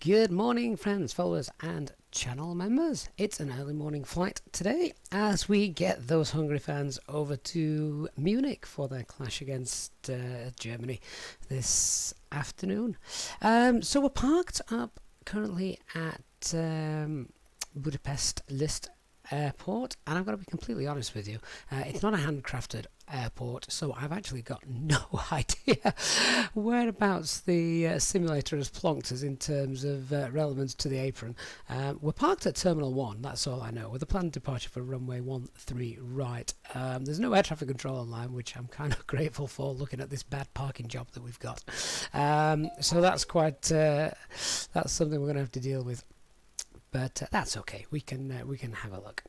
Good morning, friends, followers and channel members. It's an early morning flight today as we get those Hungary fans over to Munich for their clash against Germany this afternoon. So we're parked up currently at Budapest List Airport, and I've got to be completely honest with you, it's not a handcrafted airport, so I've actually got no idea whereabouts the simulator has plonked us in terms of relevance to the apron. We're parked at Terminal 1, that's all I know, with a planned departure for runway 13 right. There's no air traffic control online, which I'm kind of grateful for, looking at this bad parking job that we've got. So that's quite that's something we're going to have to deal with. But that's okay. We can have a look.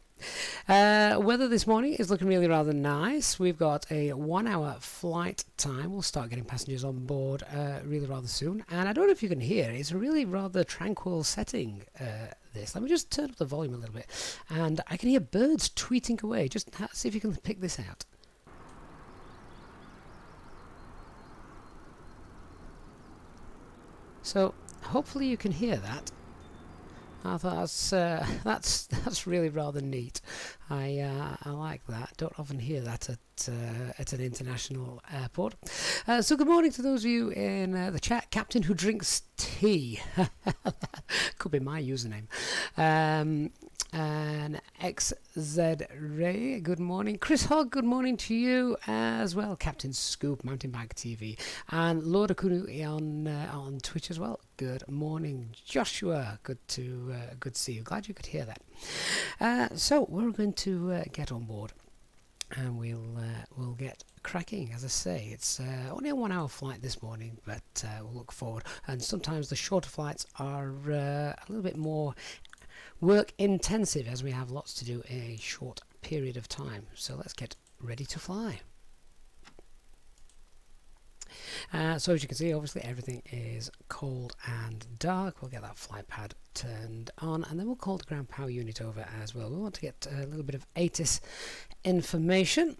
Weather this morning is looking really rather nice. We've got a 1 hour flight time. We'll start getting passengers on board really rather soon. And I don't know if you can hear, it's a really rather tranquil setting, this. Let me just turn up the volume a little bit. And I can hear birds tweeting away. Just see if you can pick this out. So hopefully you can hear that. I thought that's really rather neat. I like that. Don't often hear that at an international airport. So good morning to those of you in the chat. Captain who drinks tea. Could be my username. And XZ Ray, good morning. Chris Hogg, good morning to you as well. Captain Scoop, Mountain Bike TV, and Lord Akunu on Twitch as well. Good morning, Joshua. Good to see you. Glad you could hear that. So we're going to get on board, and we'll get cracking. As I say, it's only a 1 hour flight this morning, but we'll look forward. And sometimes the shorter flights are a little bit more work intensive, as we have lots to do in a short period of time. So let's get ready to fly. So as you can see, obviously everything is cold and dark. We'll get that fly pad turned on, and then we'll call the ground power unit over as well. We want to get a little bit of ATIS information,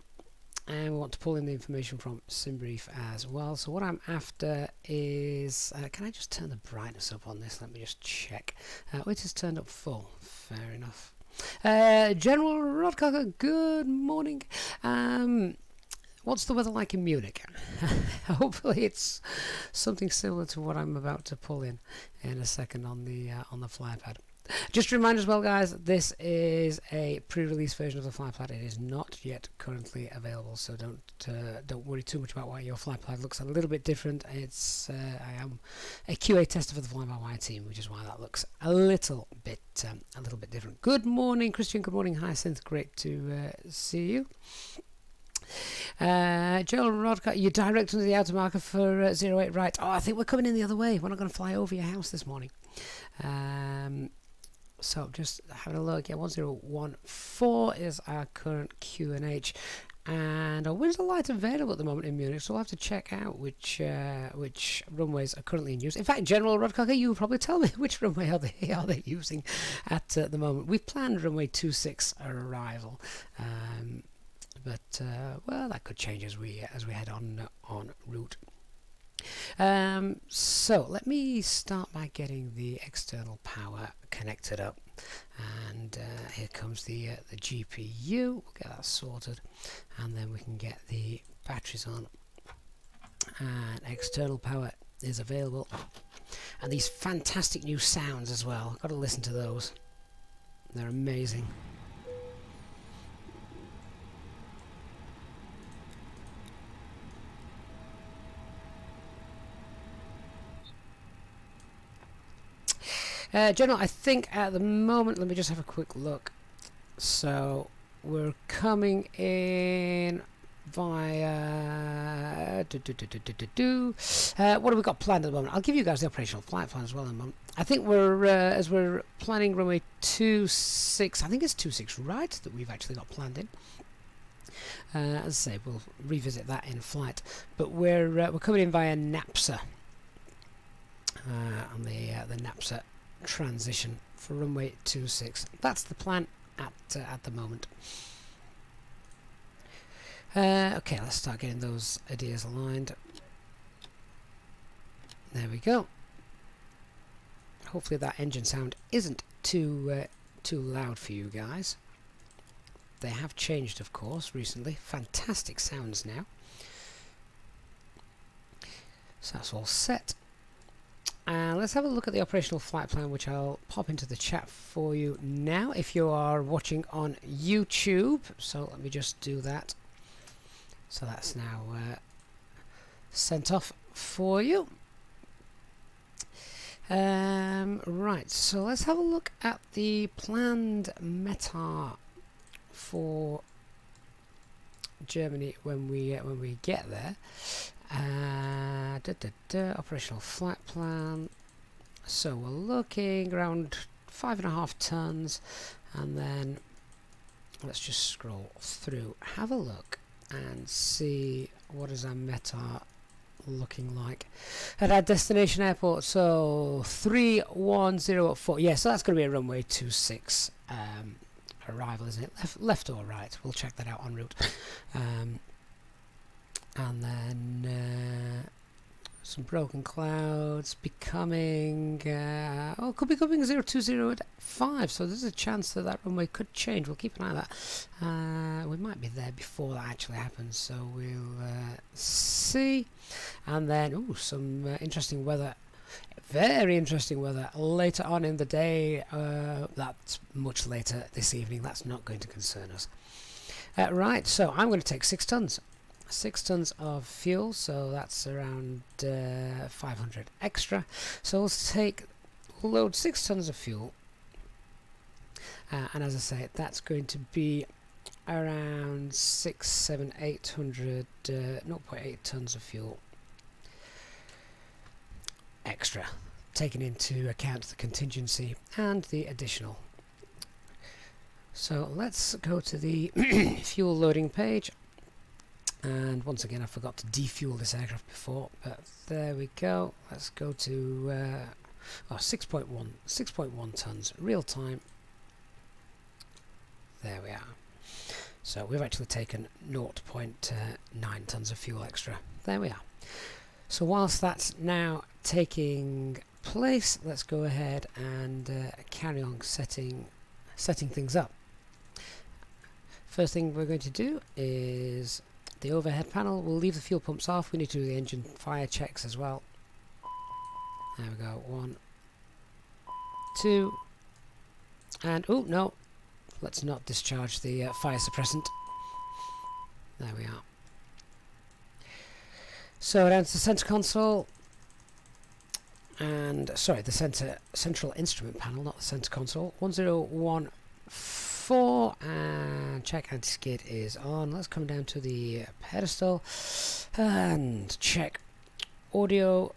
and we want to pull in the information from SimBrief as well. So what I'm after is, can I just turn the brightness up on this? Let me just check. It is turned up full. Fair enough. General Rodcocker, good morning. What's the weather like in Munich? Hopefully it's something similar to what I'm about to pull in a second on the flypad. Just a reminder as well, guys, this is a pre-release version of the flypad. It is not yet currently available, so don't worry too much about why your flypad looks a little bit different. It's I am a QA tester for the FlyByWire team, which is why that looks a little bit different. Good morning, Christian. Good morning, Hyacinth. Great to see you. Joel Rodcott, you're direct under the outer marker for 08 right. Oh, I think we're coming in the other way. We're not going to fly over your house this morning. So just having a look. Yeah, 1014 is our current QNH, and where's the light available at the moment in Munich? So we'll have to check out which runways are currently in use. In fact, General Rodcocker, you will probably tell me which runway are they using at the moment. We've planned runway 26 arrival. But well, that could change as we head on route. So let me start by getting the external power connected up, and here comes the GPU. We'll get that sorted, and then we can get the batteries on. And external power is available, and these fantastic new sounds as well. I've got to listen to those. They're amazing. General, I think at the moment, let me just have a quick look. So we're coming in via what have we got planned at the moment? I'll give you guys the operational flight plan as well in a moment. I think we're as we're planning runway 26. I think it's 26 right that we've actually got planned in. As I say, we'll revisit that in flight. But we're coming in via NAPSA on the NAPSA transition for runway 26. That's the plan at the moment. Okay, let's start getting those ideas aligned. There we go. Hopefully that engine sound isn't too loud for you guys. They have changed, of course, recently. Fantastic sounds now. So that's all set. And let's have a look at the operational flight plan, which I'll pop into the chat for you now if you are watching on YouTube. So let me just do that. So that's now sent off for you. Right, so let's have a look at the planned METAR for Germany when we get there. Operational flight plan. So we're looking around 5.5 tons, and then let's just scroll through, have a look, and see what is our METAR looking like at our destination airport. So 3104. Yeah, so that's going to be a runway 26 arrival, isn't it? Left or right? We'll check that out en route. And then some broken clouds becoming could be coming 0205, so there's a chance that that runway could change. We'll keep an eye on that. We might be there before that actually happens, so we'll see. And then some interesting weather, very interesting weather later on in the day. That's much later this evening. That's not going to concern us. Right, so I'm going to take 6 tons. 6 tons of fuel, so that's around 500 extra. So we'll load 6 tons of fuel, and as I say, that's going to be around 800 0.8 tons of fuel extra, taking into account the contingency and the additional. So let's go to the fuel loading page. And once again, I forgot to defuel this aircraft before, but there we go. Let's go to 6.1 tons real time. There we are. So we've actually taken 0.9 tons of fuel extra. There we are. So whilst that's now taking place, let's go ahead and carry on setting things up. First thing we're going to do is the overhead panel. We'll leave the fuel pumps off. We need to do the engine fire checks as well. There we go. 1, 2, and oh no, let's not discharge the fire suppressant. There we are. So down to the center console, and sorry, the central instrument panel, not the center console. 1014, and check anti-skid is on. Let's come down to the pedestal and check audio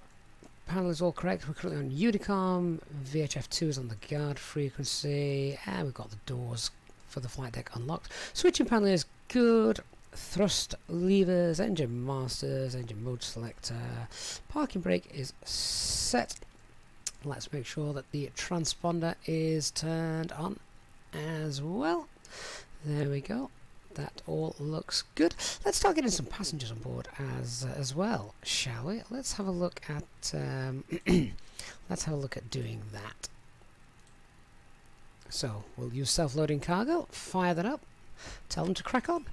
panel is all correct. We're currently on Unicom. VHF2 is on the guard frequency, and we've got the doors for the flight deck unlocked. Switching panel is good. Thrust levers, engine masters, engine mode selector, parking brake is set. Let's make sure that the transponder is turned on as well. There we go. That all looks good. Let's start getting some passengers on board as well, shall we? Let's have a look at let's have a look at doing that. So we'll use self-loading cargo. Fire that up. Tell them to crack on.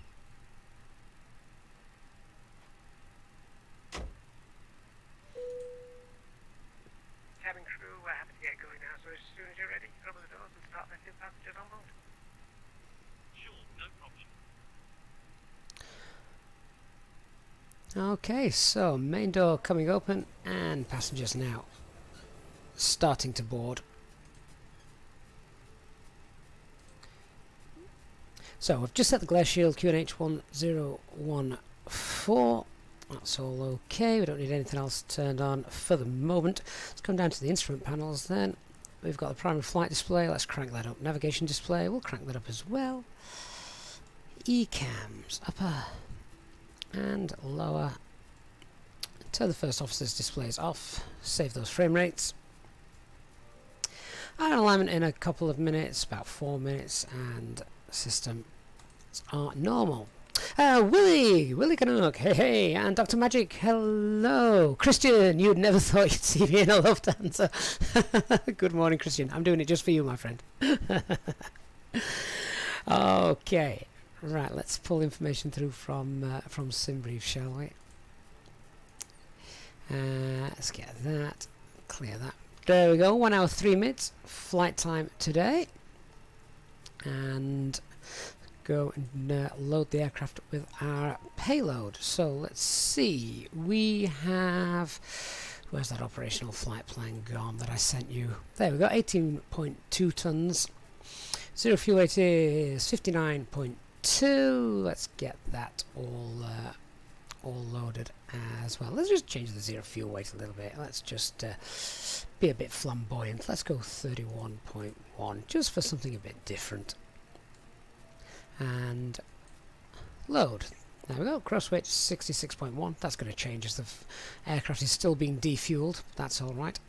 Cabin crew, we're happy to get going now, so as soon as you're ready, open the doors and start letting passengers on board. Sure, no problem. Okay, so main door coming open and passengers now starting to board. So we've just set the glare shield QNH 1014. That's all okay. We don't need anything else turned on for the moment. Let's come down to the instrument panels then. We've got the primary flight display. Let's crank that up. Navigation display, we'll crank that up as well. ECAMs, upper and lower. Turn the first officer's displays off. Save those frame rates. Iron alignment in a couple of minutes, about 4 minutes, and systems are normal. Willie Canuck, hey, and Dr. Magic, hello. Christian, you'd never thought you'd see me in a Lufthansa. Good morning, Christian. I'm doing it just for you, my friend. Okay, right, let's pull information through from SimBrief, shall we? Let's get that, clear that. There we go, 1 hour 3 minutes flight time today. And go and load the aircraft with our payload. So let's see, we have, where's that operational flight plan gone that I sent you? There we go, 18.2 tons. Zero fuel weight is 59.2. Let's get that all loaded as well. Let's just change the zero fuel weight a little bit. Let's just be a bit flamboyant. Let's go 31.1 just for something a bit different. And load. There we go. Cross weight 66.1. That's going to change as the aircraft is still being defueled. That's all right.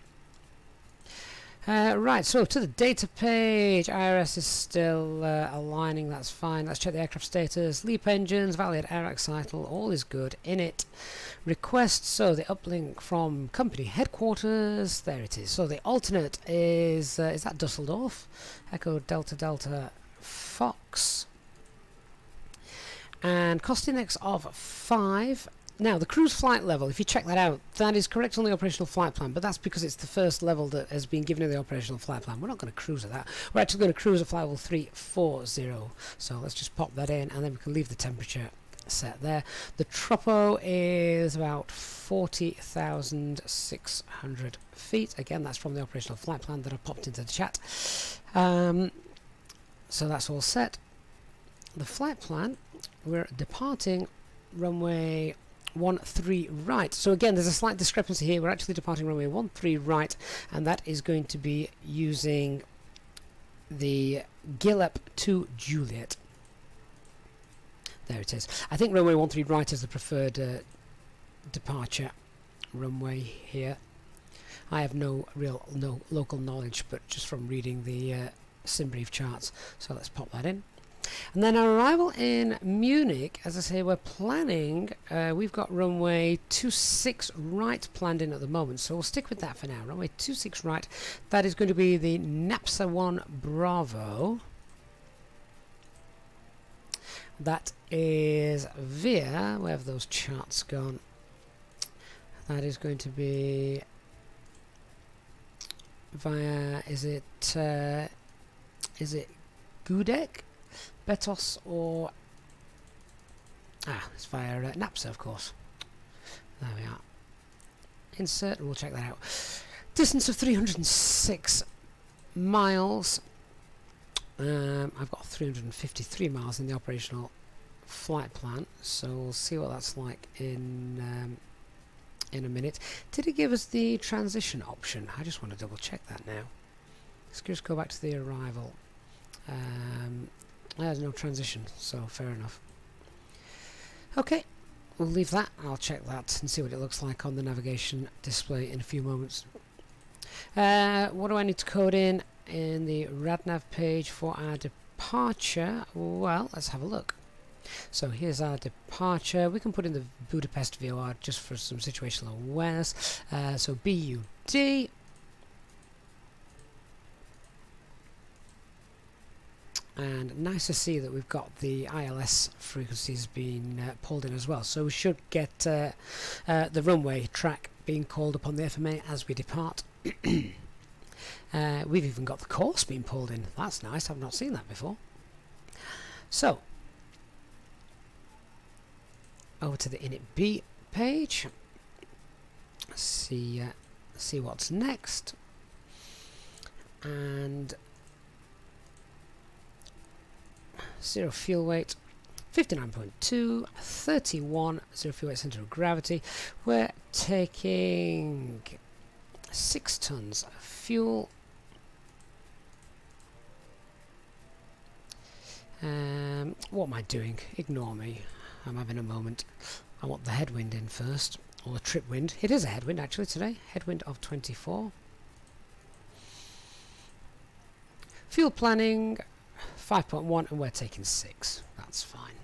Right, so to the data page, IRS is still aligning, that's fine. Let's check the aircraft status. LEAP engines, valid air recital, all is good in it. Request, so the uplink from company headquarters, there it is. So the alternate is that Dusseldorf? Echo Delta Delta Fox. And cost index of 5. Now, the cruise flight level, if you check that out, that is correct on the operational flight plan, but that's because it's the first level that has been given in the operational flight plan. We're not going to cruise at that. We're actually going to cruise at flight level 340. So let's just pop that in, and then we can leave the temperature set there. The tropo is about 40,600 feet. Again, that's from the operational flight plan that I popped into the chat. So that's all set. The flight plan, we're departing runway 13 right. So again, there's a slight discrepancy here. We're actually departing runway 13 right, and that is going to be using the Gillep to Juliet. There it is. I think runway 13 right is the preferred departure runway here. I have no local knowledge, but just from reading the SimBrief charts. So let's pop that in. And then our arrival in Munich, as I say, we're planning, we've got runway 26 right planned in at the moment, so we'll stick with that for now. Runway 26 right, that is going to be the NAPSA 1 Bravo. That is via, where have those charts gone? That is going to be via, is it Gudek? Betos or it's via NAPSA, of course. There we are. Insert, we'll check that out. Distance of 306 miles. I've got 353 miles in the operational flight plan, so we'll see what that's like in a minute. Did it give us the transition option? I just want to double check that now. Let's just go back to the arrival. There's no transition, so fair enough. Okay, we'll leave that. I'll check that and see what it looks like on the navigation display in a few moments. What do I need to code in the RadNav page for our departure? Well, let's have a look. So here's our departure. We can put in the Budapest VOR just for some situational awareness. So BUD. And nice to see that we've got the ILS frequencies being pulled in as well. So we should get the runway track being called upon the FMA as we depart. We've even got the course being pulled in. That's nice. I've not seen that before. So over to the Init B page. See what's next. And zero fuel weight, 59.2, 31, zero fuel weight center of gravity. We're taking 6 tons of fuel. What am I doing? Ignore me. I'm having a moment. I want the headwind in first, or the trip wind. It is a headwind actually today. Headwind of 24. Fuel planning 5.1, and we're taking 6. That's fine.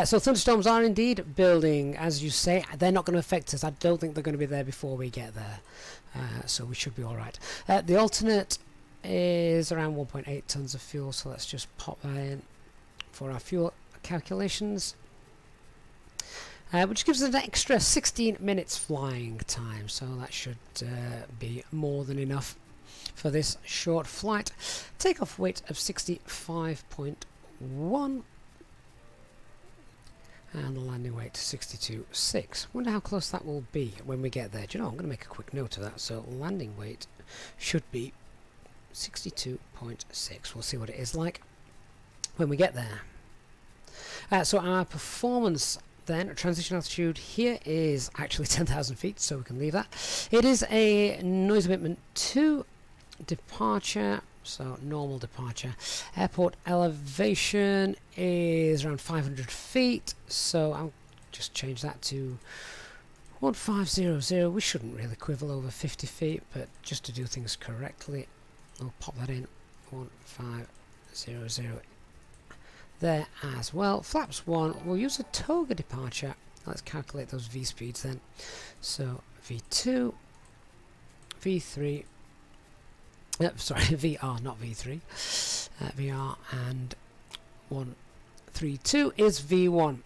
So thunderstorms are indeed building, as you say. They're not going to affect us. I don't think they're going to be there before we get there. So we should be alright. The alternate is around 1.8 tons of fuel, so let's just pop that in for our fuel calculations. Which gives us an extra 16 minutes flying time, so that should be more than enough for this short flight. Takeoff weight of 65.1 and the landing weight 62.6. Wonder how close that will be when we get there. Do you know, I'm going to make a quick note of that. So landing weight should be 62.6. We'll see what it is like when we get there. So our performance then, transition altitude here is actually 10,000 feet, so we can leave that. It is a noise abatement 2 departure, so normal departure. Airport elevation is around 500 feet, so I'll just change that to 1500. We shouldn't really quibble over 50 feet, but just to do things correctly, I'll pop that in 1500 there as well. Flaps 1, we'll use a toga departure. Let's calculate those V speeds then. So V2, V3, sorry, VR, not V3, VR, and 132 is V1.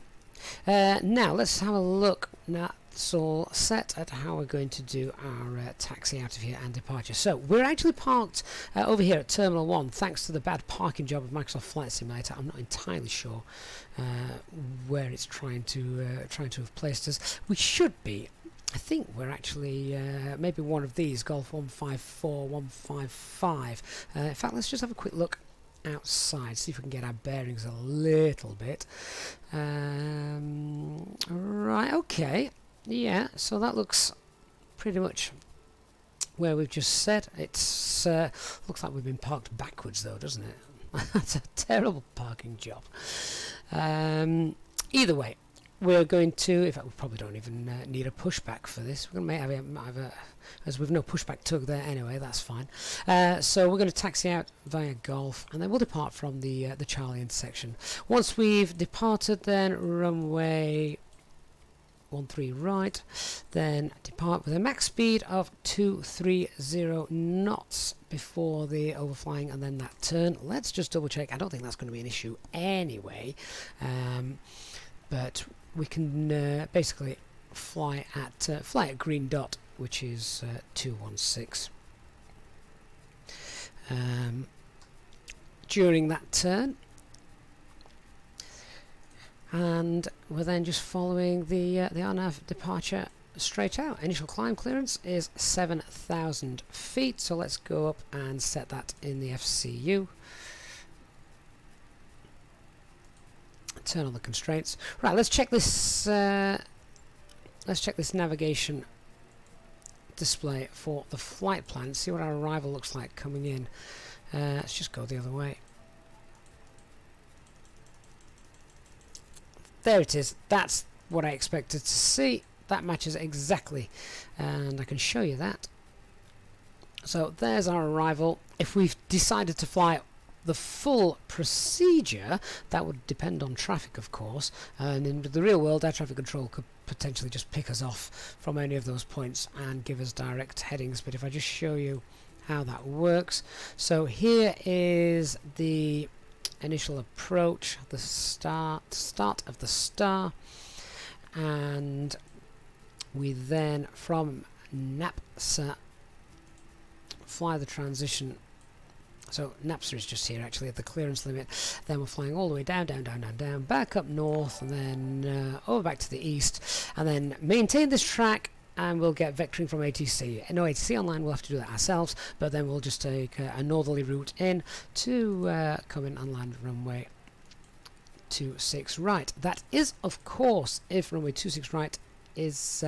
Now let's have a look. Now it's all set at how we're going to do our taxi out of here and departure. So we're actually parked over here at Terminal 1 thanks to the bad parking job of Microsoft Flight Simulator. I'm not entirely sure where it's trying to have placed us. We should be. I think we're actually maybe one of these, Golf 154, 155. In fact, let's just have a quick look outside, see if we can get our bearings a little bit. Right, okay. Yeah, so that looks pretty much where we've just said. It's looks like we've been parked backwards though, doesn't it? That's a terrible parking job. Either way, we're going to, in fact we probably don't even need a pushback for this. We're going to have a, as we've no pushback tug there anyway, that's fine. So we're going to taxi out via Golf, and then we'll depart from the Charlie intersection. Once we've departed, then runway 13 right, then depart with a max speed of 230 knots before the overflying and then that turn. Let's just double check. I don't think that's going to be an issue anyway, but we can basically fly at green dot, which is 216 during that turn. And we're then just following the RNAV departure straight out. Initial climb clearance is 7,000 feet, so let's go up and set that in the FCU. Turn on the constraints. Right, let's check this. Let's check this navigation display for the flight plan. See what our arrival looks like coming in. Let's just go the other way. There it is. That's what I expected to see. That matches exactly, and I can show you that. So there's our arrival. If we've decided to fly the full procedure, that would depend on traffic, of course, and in the real world, air traffic control could potentially just pick us off from any of those points and give us direct headings. But if I just show you how that works, so here is the initial approach, the start of the star, and we then from NAPSA fly the transition. So NAPSA is just here actually at the clearance limit. Then we're flying all the way down, back up north, and then over back to the east, and then maintain this track, and we'll get vectoring from ATC. No, ATC online, we'll have to do that ourselves, but then we'll just take a northerly route in to come in and land runway 26 right. That is, of course, if runway 26 right is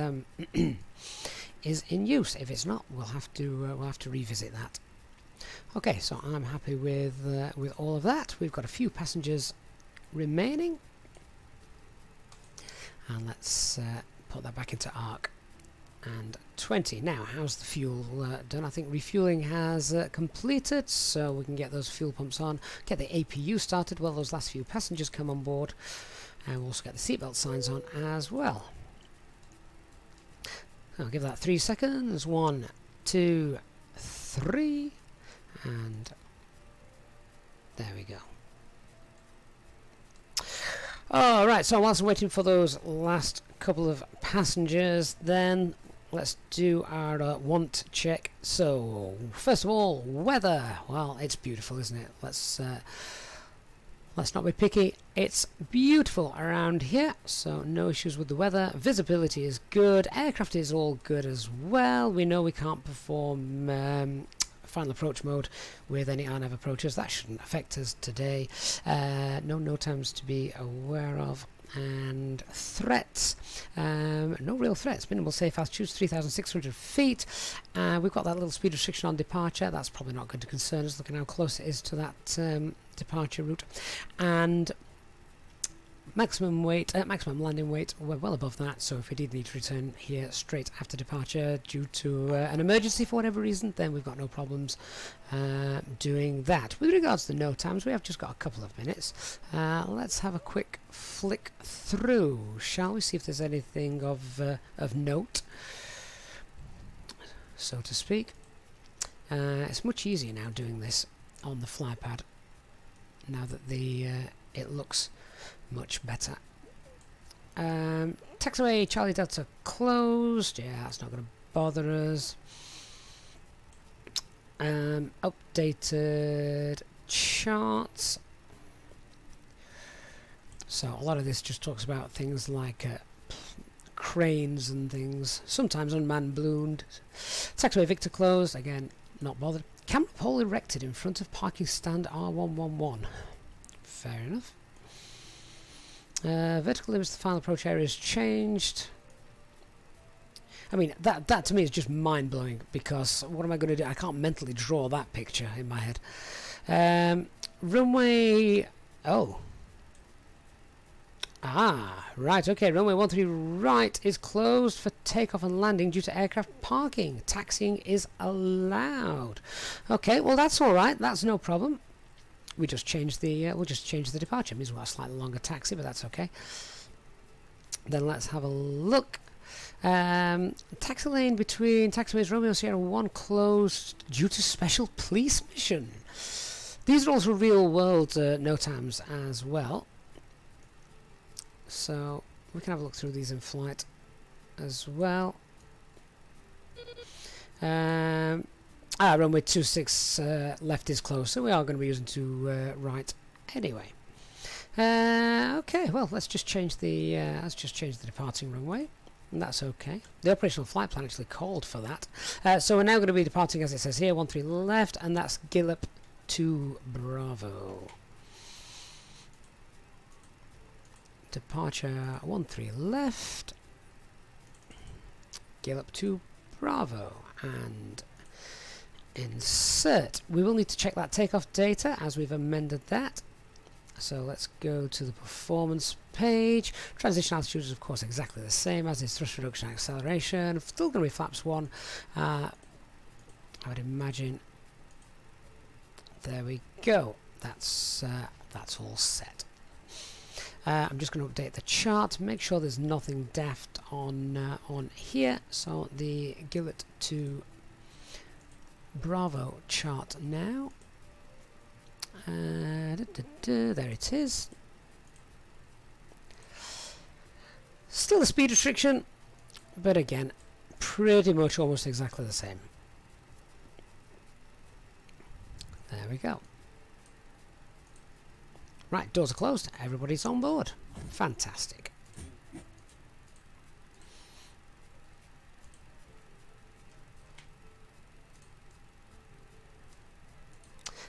is in use. If it's not, we'll have to revisit that. Okay, so I'm happy with all of that. We've got a few passengers remaining, and let's put that back into ARC. And 20. Now, how's the fuel done? I think refueling has completed, so we can get those fuel pumps on, get the APU started while those last few passengers come on board. and we'll also get the seatbelt signs on as well. I'll give that 3 seconds. 1, 2, 3, and there we go. Alright, so whilst I'm waiting for those last couple of passengers, then let's do our want check. So, first of all, weather. Well, it's beautiful, isn't it? Let's not be picky. It's beautiful around here, so no issues with the weather. Visibility is good. Aircraft is all good as well. We know we can't perform final approach mode with any RNAV approaches. That shouldn't affect us today. No times to be aware of. And threats, no real threats. Minimal safe altitude 3,600 feet. We've got that little speed restriction on departure. That's probably not going to concern us, looking how close it is to that departure route. And maximum weight, maximum landing weight, we're well above that. So if we did need to return here straight after departure due to an emergency for whatever reason, then we've got no problems doing that. With regards to the no times, we have just got a couple of minutes. Let's have a quick flick through, shall we? See if there's anything of note, so to speak. It's much easier now doing this on the FlyPad, now that the it looks much better. Taxiway Charlie Delta closed. Yeah, that's not going to bother us. Updated charts. So a lot of this just talks about things like cranes and things, sometimes unmanned ballooned. Taxiway Victor closed, again not bothered. Camera pole erected in front of parking stand R111. Fair enough. Vertical limits to the final approach area has changed. I mean, that to me is just mind-blowing, because what am I going to do? I can't mentally draw that picture in my head. Runway... Oh. Right, okay. Runway 13 right is closed for takeoff and landing due to aircraft parking. Taxiing is allowed. Okay, well that's alright. That's no problem. We just changed the we'll just change the departure. Means we've got a slightly longer taxi, but that's okay. Then let's have a look. Taxi lane between taxiways Romeo Sierra 1 closed due to special police mission. These are also real world no times as well, so we can have a look through these in flight as well. Runway 26 left is closed, so we are going to be using to right anyway. Okay, well let's just change the departing runway, and that's okay. The operational flight plan actually called for that. So we're now going to be departing, as it says here, 13 left, and that's Gillip to Bravo. Departure 13 left, Gillip to Bravo, and insert. We will need to check that takeoff data as we've amended that. So let's go to the performance page. Transition altitude is of course exactly the same as is thrust reduction and acceleration. Still going to be flaps 1. I would imagine. There we go. That's all set. I'm just going to update the chart, make sure there's nothing daft on here. So the Gillett to Bravo chart now. There it is. Still a speed restriction, but again, pretty much almost exactly the same. There we go. Right, doors are closed. Everybody's on board. Fantastic.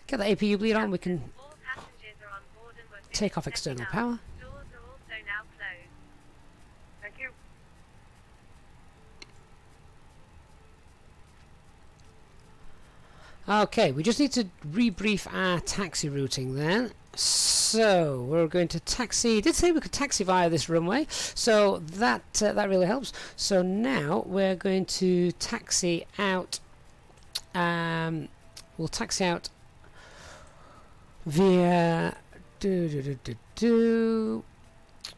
Get the APU bleed on. We can take off external power. Doors are also now closed. Thank you. Okay, we just need to rebrief our taxi routing then. So we're going to taxi. Did say we could taxi via this runway, so that really helps. So now we're going to taxi out. We'll taxi out via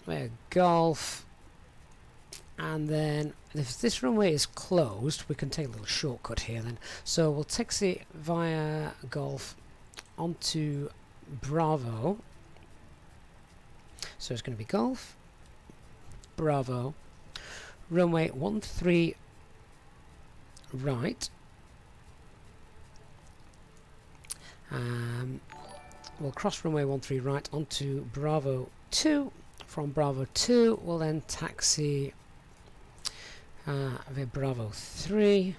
we're Golf, and then if this runway is closed, we can take a little shortcut here then. So we'll taxi via Golf onto Bravo. So it's going to be Golf, Bravo, runway 13 right. We'll cross runway 13 right onto Bravo 2. From Bravo 2 we'll then taxi via Bravo 3,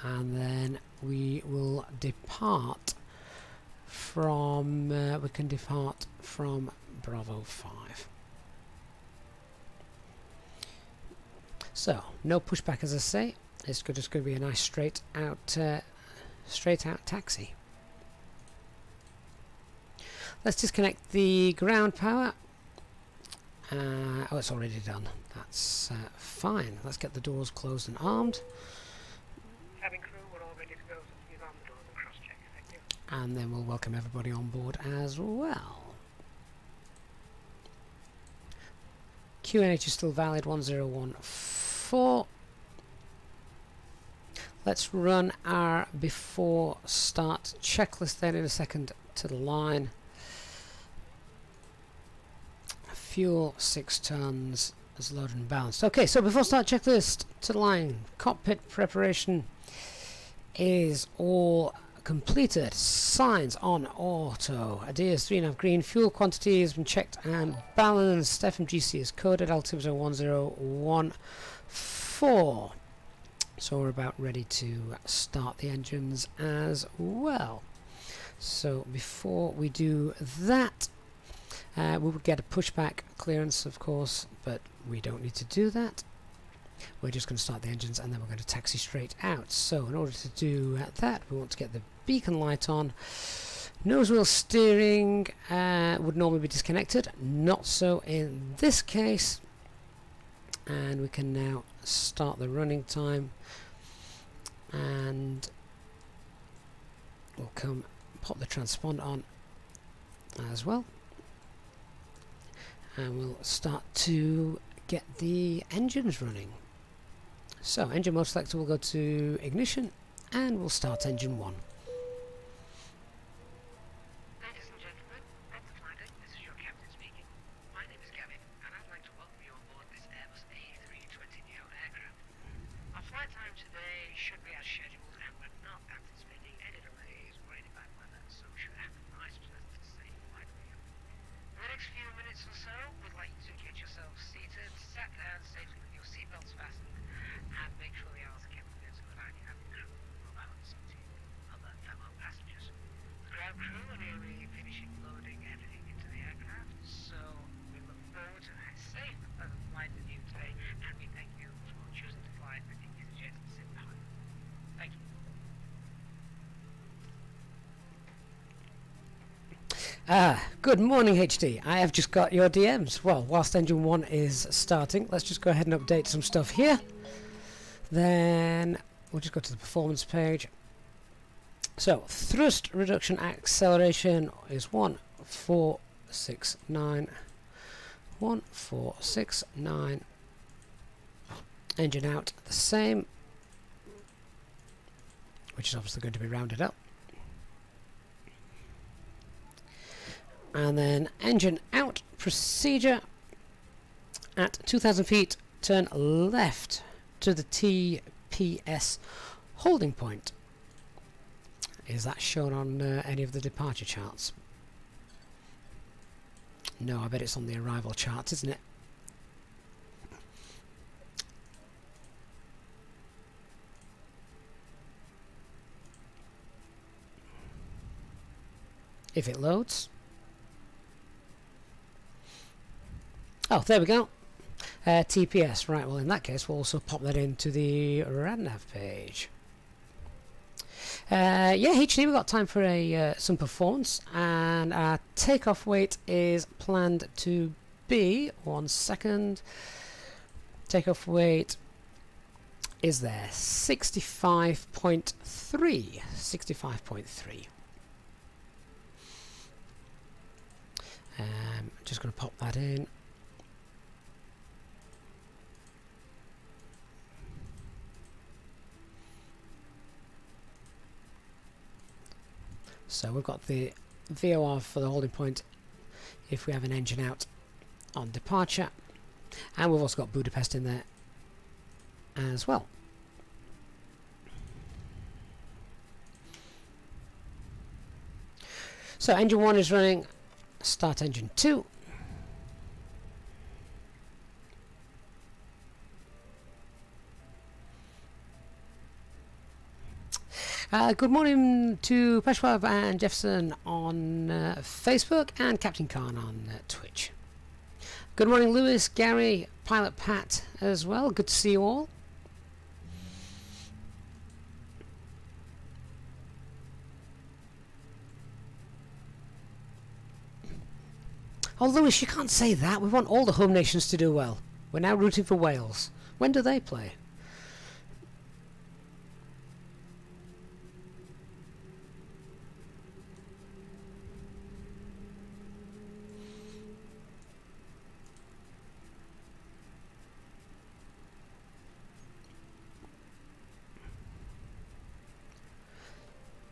and then we will depart from we can depart from Bravo 5. So no pushback, as I say. It's just going to be a nice straight out taxi. Let's disconnect the ground power. Oh, it's already done. That's fine. Let's get the doors closed and armed. Cabin crew, we're all ready to go, so please arm the doors and cross-check. Thank you. And then we'll welcome everybody on board as well. QNH is still valid, 1014. Let's run our before start checklist then in a second to the line. Fuel 6 tons is loaded and balanced. Okay, so before start checklist to the line. Cockpit preparation is all completed. Signs on auto. ADIRS 3.5 green. Fuel quantity has been checked and balanced. FMGC is coded. Altimeter 1014. So we're about ready to start the engines as well. So before we do that, we will get a pushback clearance, of course, but we don't need to do that. We're just going to start the engines and then we're going to taxi straight out. So in order to do that, we want to get the beacon light on. Nose wheel steering would normally be disconnected, not so in this case. And we can now start the running time, and we'll come pop the transponder on as well, and we'll start to get the engines running. So engine mode selector will go to ignition and we'll start engine 1. Ladies and gentlemen, on the flight deck, this is your captain speaking. My name is Gavin, and I'd like to welcome you on board this Airbus A320neo aircraft. Our flight time today should be as scheduled, and we're not anticipating any delays or any bad weather, so we should have a nice, pleasant, safe flight for you. In the next few minutes or so, we'd like you to get yourself seated, sat down safely with your seatbelts fastened, and make sure the hours are kept within so that you have the crew or balance to other fellow passengers. The ground crew are nearly finishing loading everything into the aircraft, so we look forward to a safe and pleasant flight with you today, and we thank you for choosing to fly with Easyjetsimpilot. Thank you. Good morning, HD. I have just got your DMs. Well, whilst engine 1 is starting, let's just go ahead and update some stuff here. Then we'll just go to the performance page. So thrust reduction acceleration is 1469. 1469. Engine out the same, which is obviously going to be rounded up. And then engine out procedure at 2000 feet, turn left to the TPS holding point. Is that shown on any of the departure charts? No, I bet it's on the arrival chart, isn't it? If it loads. Oh, there we go. TPS. Right, well in that case we'll also pop that into the RadNav page. Yeah, HD, we've got time for some performance, and our takeoff weight is planned to be, 1 second, takeoff weight is there, 65.3. 65.3. Just going to pop that in. So we've got the VOR for the holding point if we have an engine out on departure, and we've also got Budapest in there as well. So engine 1 is running, start engine 2. Good morning to Peshwab and Jefferson on Facebook, and Captain Khan on Twitch. Good morning Lewis, Gary, Pilot Pat as well. Good to see you all. Oh Lewis, you can't say that. We want all the home nations to do well. We're now rooting for Wales. When do they play?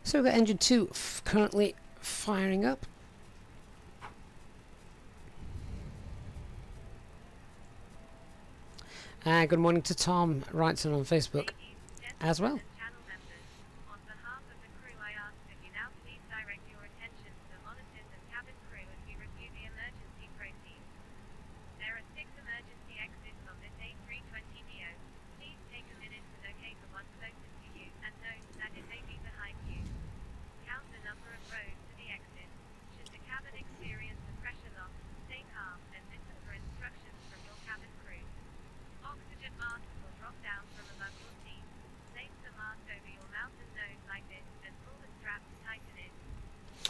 So we've got engine 2 currently firing up. Good morning to Tom Wrightson on Facebook as well. There are 6 emergency exits on this A320 Neo. Please take a minute to locate the one closest to you, and note that it may be behind you. Count the number of rows to the exit. Should the cabin experience a pressure loss, stay calm and listen for instructions from your cabin crew. Oxygen masks will drop down from above your seat. Place the mask over your mouth and nose like this, and pull the strap to tighten it.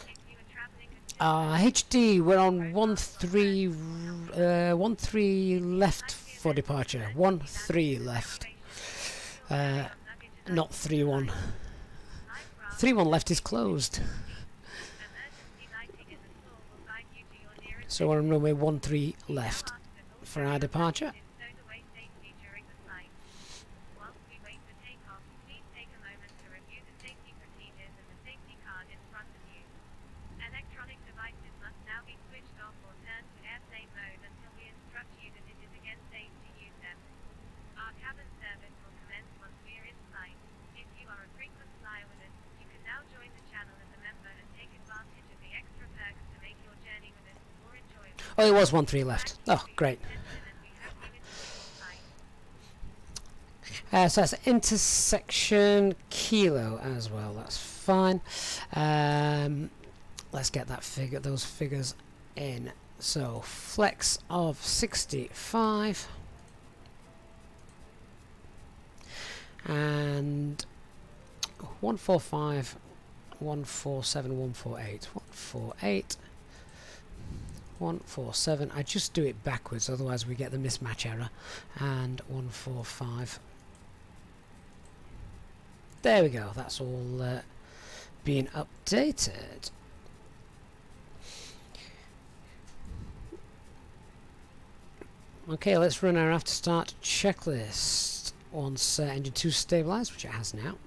If you are traveling with HD, we're on 1-3 left for departure. 1-3 left. Not 3-1. 3-1 left is closed. So we're on runway 13 left for our departure. Whilst we wait for takeoff, please take a moment to review the safety procedures and the safety card in front of you. Electronic devices must now be switched off or turned to airplane mode until we instruct you that it is again safe to use them. Our cabin service will commence once we are in flight. If you are a frequent flyer with us, you can now join the channel as a member and take advantage of the extra perks to make your journey with us more enjoyable. Oh, it was 1-3 left. Oh, great. So that's intersection kilo as well. That's fine. Let's get that figure, those figures in. So flex of 65 and 145, 147, 148, 148, 147. I just do it backwards, otherwise we get the mismatch error. And 145. There we go. That's all being updated. Okay, let's run our after start checklist once engine 2 stabilised, which it has now.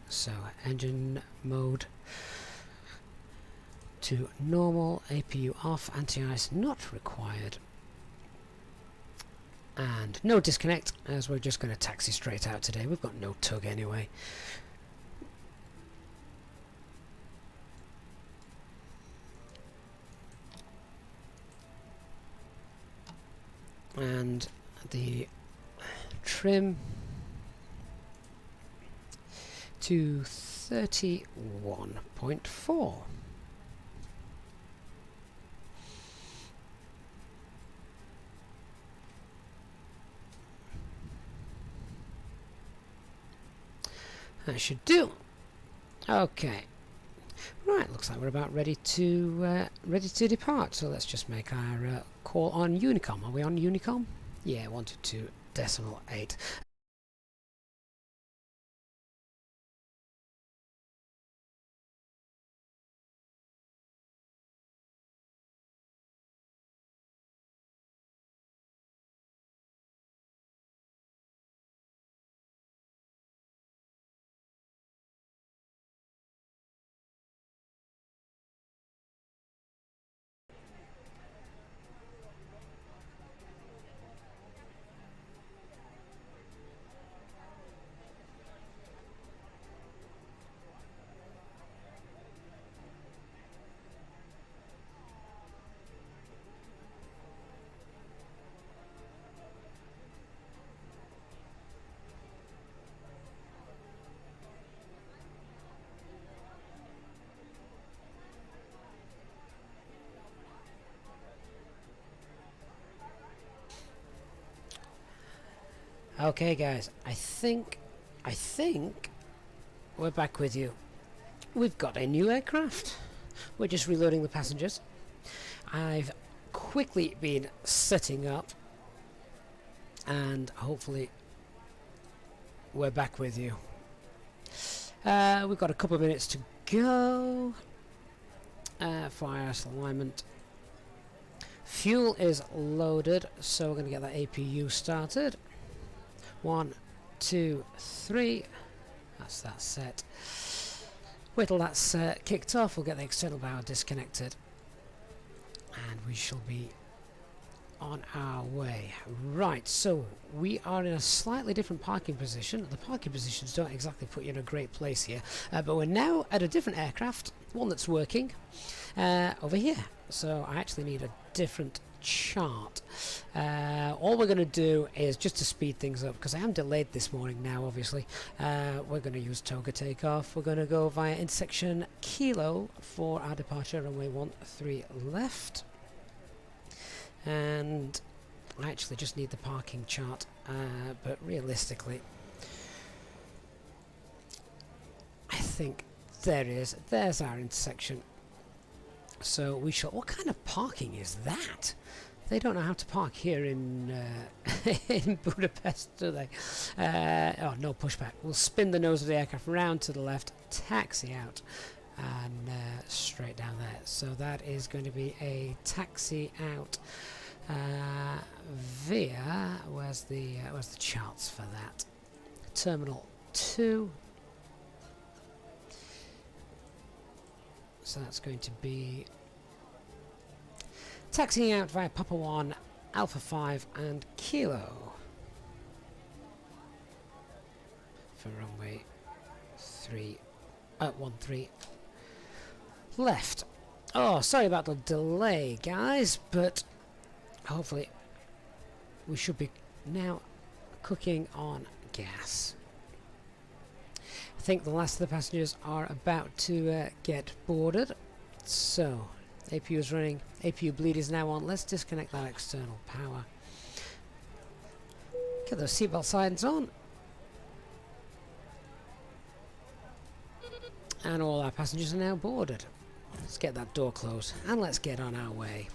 So engine mode to normal, APU off, anti-ice not required, and no disconnect, as we're just going to taxi straight out today. We've got no tug anyway. And the trim to 31.4. That should do. Okay. Right, looks like we're about ready to depart. So let's just make our call on Unicom. Are we on Unicom? Yeah, 122.8. Okay, guys, I think we're back with you. We've got a new aircraft. We're just reloading the passengers. I've quickly been setting up, and hopefully we're back with you. We've got a couple of minutes to go for IRS alignment. Fuel is loaded, so we're going to get that APU started. 1, 2, 3. That's that set. Wait till that's kicked off, we'll get the external power disconnected, and we shall be on our way. Right, so we are in a slightly different parking position. The parking positions don't exactly put you in a great place here, but we're now at a different aircraft, one that's working over here. So I actually need a different chart. All we're going to do is, just to speed things up, because I am delayed this morning now obviously, we're going to use Toga takeoff. We're going to go via intersection Kilo for our departure, runway 13 left. And I actually just need the parking chart, but realistically I think there's our intersection. So we shall. What kind of parking is that? They don't know how to park here in in Budapest, do they? Oh, no pushback. We'll spin the nose of the aircraft round to the left, taxi out, and straight down there. So that is going to be a taxi out via. Where's the charts for that? Terminal 2. So that's going to be taxiing out via Papa 1, Alpha 5 and Kilo for runway 13 left. Oh, sorry about the delay, guys, but hopefully we should be now cooking on gas. I think the last of the passengers are about to get boarded. So, APU is running. APU bleed is now on. Let's disconnect that external power. Get those seatbelt signs on. And all our passengers are now boarded. Let's get that door closed and let's get on our way.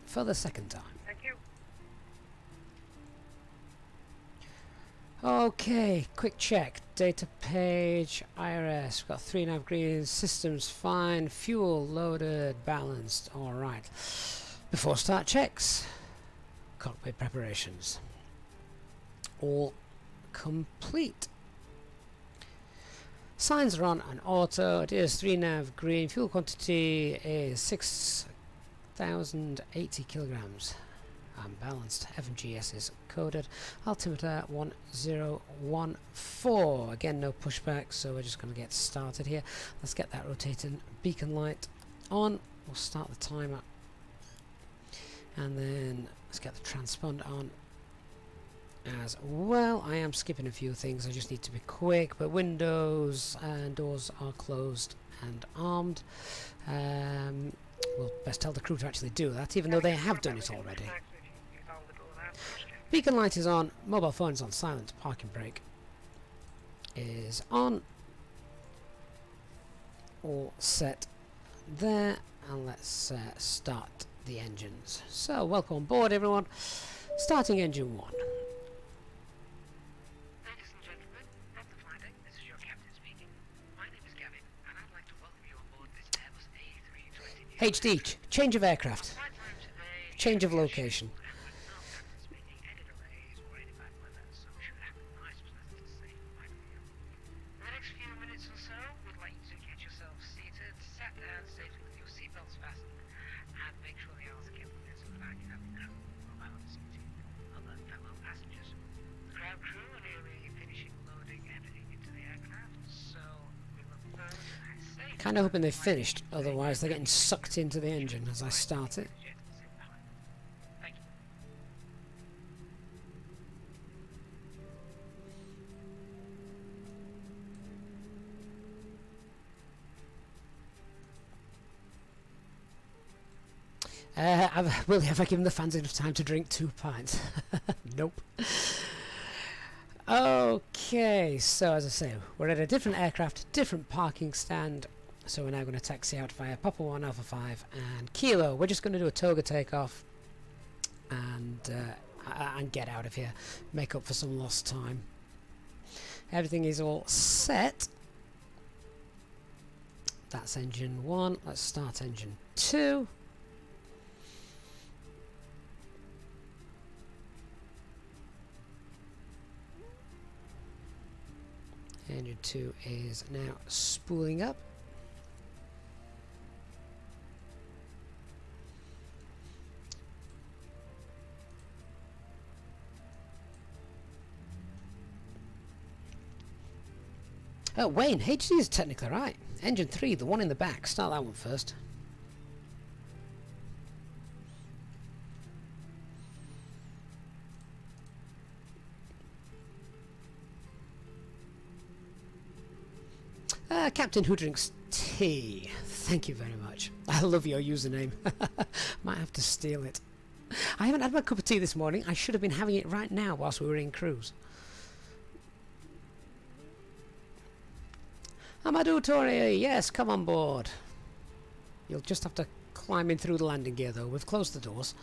For the second time. Thank you. Okay, quick check. Data page, IRS. We've got 3 nav greens, systems fine, fuel loaded, balanced. Alright. Before start checks, cockpit preparations. All complete. Signs are on and auto. It is 3 nav green. Fuel quantity is 6,080 kilograms. Balanced. FMGS is coded. Altimeter 1014. Again, no pushback, so we're just going to get started here. Let's get that rotating beacon light on. We'll start the timer. And then let's get the transponder on as well. I am skipping a few things. I just need to be quick, but windows and doors are closed and armed. We'll best tell the crew to actually do that, even though they have done it already. Beacon light is on, mobile phone is on silent, parking brake is on. All set there, and let's start the engines. So, welcome on board everyone. Starting engine 1. Ladies and gentlemen, at the flight deck, this is your captain speaking. My name is Gavin, and I'd like to welcome you on board this Airbus A320. HD, change of aircraft, Flight time today. change of location. Kind of hoping they finished, otherwise they're getting sucked into the engine as I start it. Will you ever give the fans enough time to drink 2 pints? Nope. Okay, so as I say, we're at a different aircraft, different parking stand. So we're now going to taxi out via Papa 1 Alpha 5 and Kilo. We're just going to do a toga takeoff and get out of here, make up for some lost time. Everything is all set. That's engine 1. Let's start engine 2. Engine 2 is now spooling up. Oh, Wayne, HD is technically right. Engine 3, the one in the back. Start that one first. Captain Who Drinks Tea. Thank you very much. I love your username. Might have to steal it. I haven't had my cup of tea this morning. I should have been having it right now whilst we were in cruise. Amadou Tori, yes, come on board. You'll just have to climb in through the landing gear though. We've closed the doors.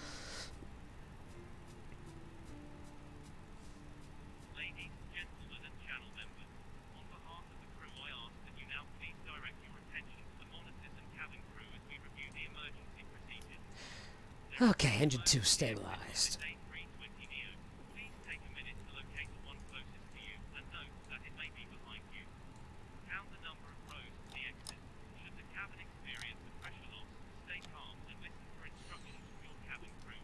Ladies, gentlemen and channel members, on behalf of the crew I ask that you now please direct your attention to the monitors and cabin crew as we review the emergency procedures. Okay, engine 2 stabilised. A320 Neo, please take a minute to locate the one closest to you and note that it may be behind you. Count the number of rows to the exit. Should the cabin experience a pressure loss, stay calm and listen for instructions from your cabin crew.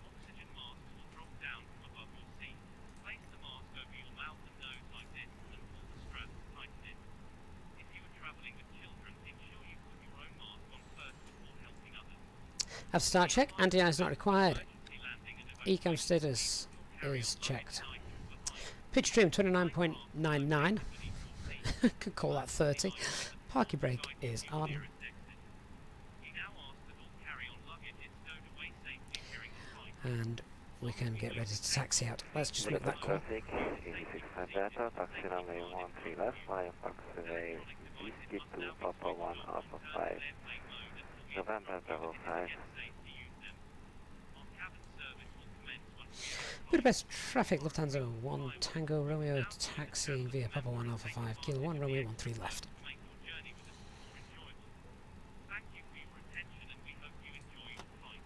Oxygen masks will drop down from above your seat. Place the mask over your mouth and nose like this and pull the strap to tighten it. If you are travelling with children, ensure you put your own mask on first before helping others. Have start check. Anti-air is not required. Ecam status is checked. Pitch trim 29.99. Could call that 30. Parking brake is on. And we can get ready to taxi out. Let's just make that call. Traffic, Easyjetsimpilot Delta, taxi runway 13 left, flying taxiway Whiskey to Papa 1 Alpha 5, November Bravo 5. Budapest traffic, Lufthansa 1 Tango Romeo taxi via Papa 1 Alpha 5, Kilo 1 Romeo 13 left. Thank you for your attention and we hope you enjoy your flight.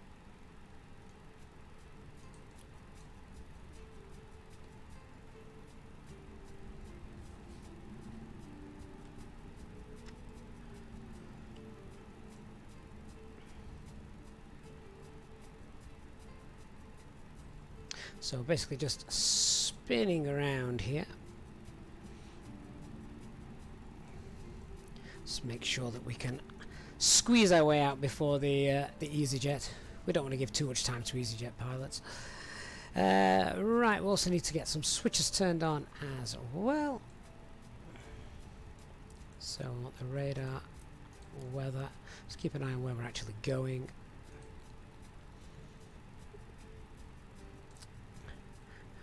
So basically just spinning around here. Just make sure that we can squeeze our way out before the EasyJet. We don't want to give too much time to EasyJet pilots. Right, we also need to get some switches turned on as well. So we want the radar, weather. Just keep an eye on where we're actually going.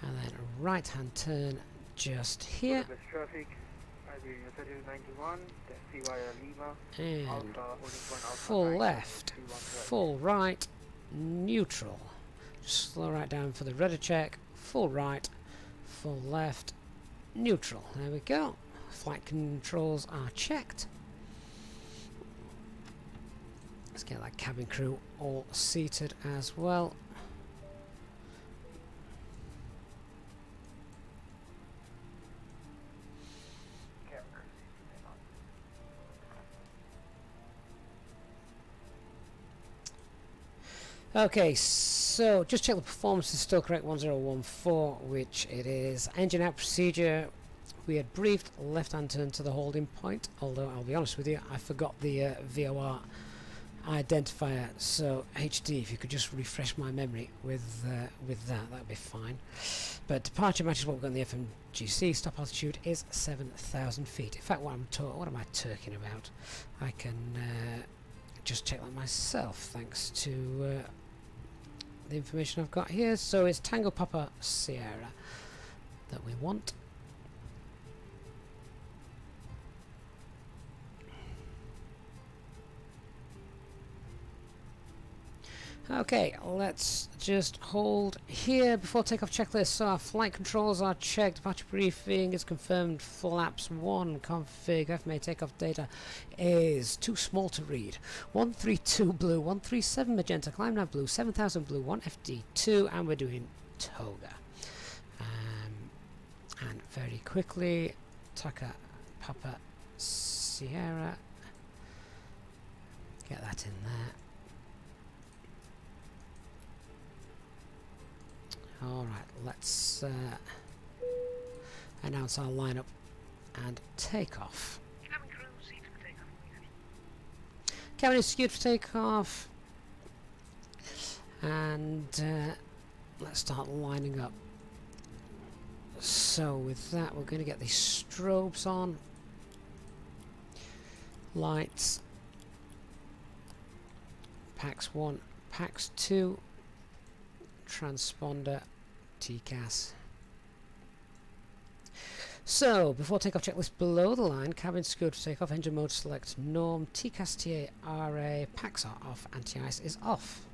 And then a right hand turn just here. Traffic, Iberia 3291, FlyByWire Lima, And full left, full right, neutral. Just slow right down for the rudder check. Full right, full left, neutral. There we go. Flight controls are checked. Let's get that cabin crew all seated as well. Okay, so just check the performance is still correct, 1014, which it is. Engine out procedure, we had briefed left hand turn to the holding point, although I'll be honest with you, I forgot the VOR identifier, so HD, if you could just refresh my memory with that would be fine. But departure matches what we've got in the FMGC. Stop altitude is 7,000 feet. In fact, what am I talking about? I can just check that myself, thanks to the information I've got here. So it's Tango Papa Sierra that we want. Okay, let's just hold here before takeoff checklist. So our flight controls are checked, departure briefing is confirmed, flaps 1 config, FMA takeoff data is too small to read. 132 blue, 137 magenta, climb nav blue, 7000 blue, 1 FD2, and we're doing toga. And very quickly, Taka Papa Sierra, get that in there. Alright, let's announce our lineup and takeoff. Cabin crew, seat for takeoff, please. Cabin is skewed for takeoff. And let's start lining up. So with that, we're going to get these strobes on. Lights. Pax 1, Pax 2. Transponder, TCAS. So, before takeoff checklist below the line, cabin secured for takeoff, engine mode select norm, TCAS TA RA, packs are off, anti-ice is off.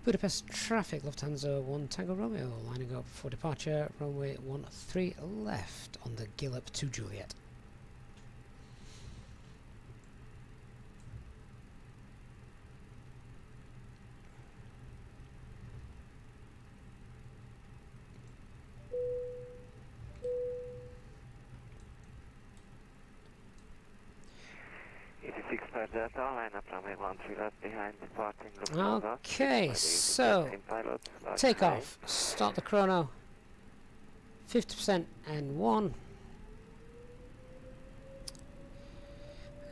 Budapest traffic, Lufthansa 1 Tango Romeo, lining up for departure, runway 13 left on the Gillip to Juliet. Delta, line up runway 13 left behind departing Lufthansa. Okay, so takeoff. Start the chrono. 50% N1.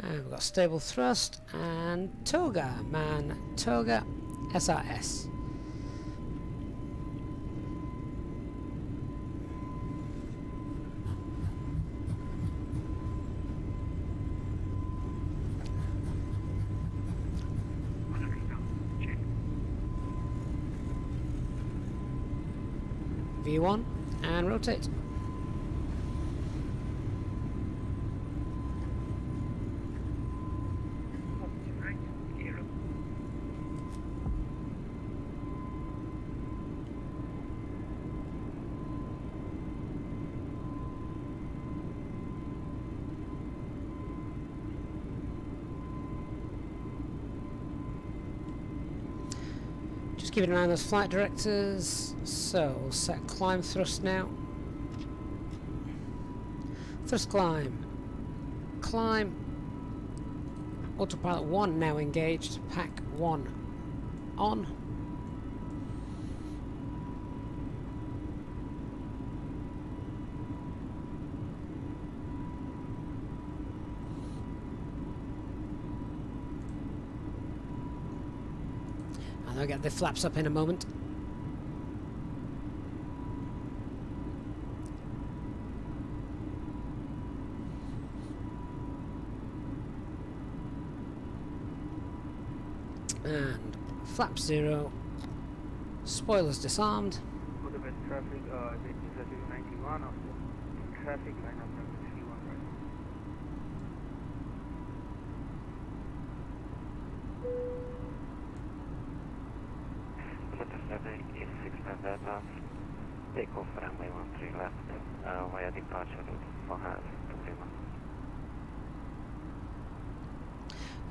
And we've got stable thrust and toga, man, toga, SRS. V1 and rotate. Right, gear up. Just keeping an eye on those flight directors. So we'll set climb thrust now. Thrust climb. Climb. Autopilot 1 now engaged. Pack 1 on. And I'll get the flaps up in a moment. And flap 0, spoilers disarmed. Budapest traffic, A391 of the traffic line up number 31 right. Budapest traffic is 6 Delta, takeoff runway 13 left, via departure route for half to Lima.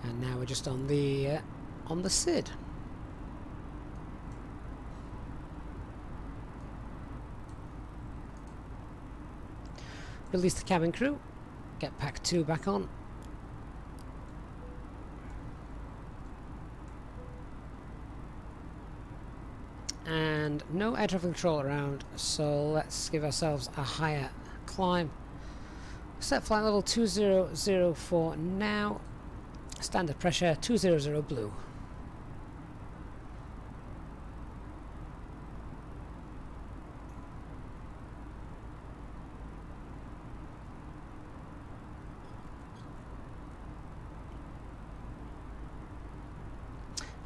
And now we're just on the SID. Release the cabin crew. Get pack 2 back on. And no air traffic control around, so let's give ourselves a higher climb. Set flight level 2004 now. Standard pressure 200 blue.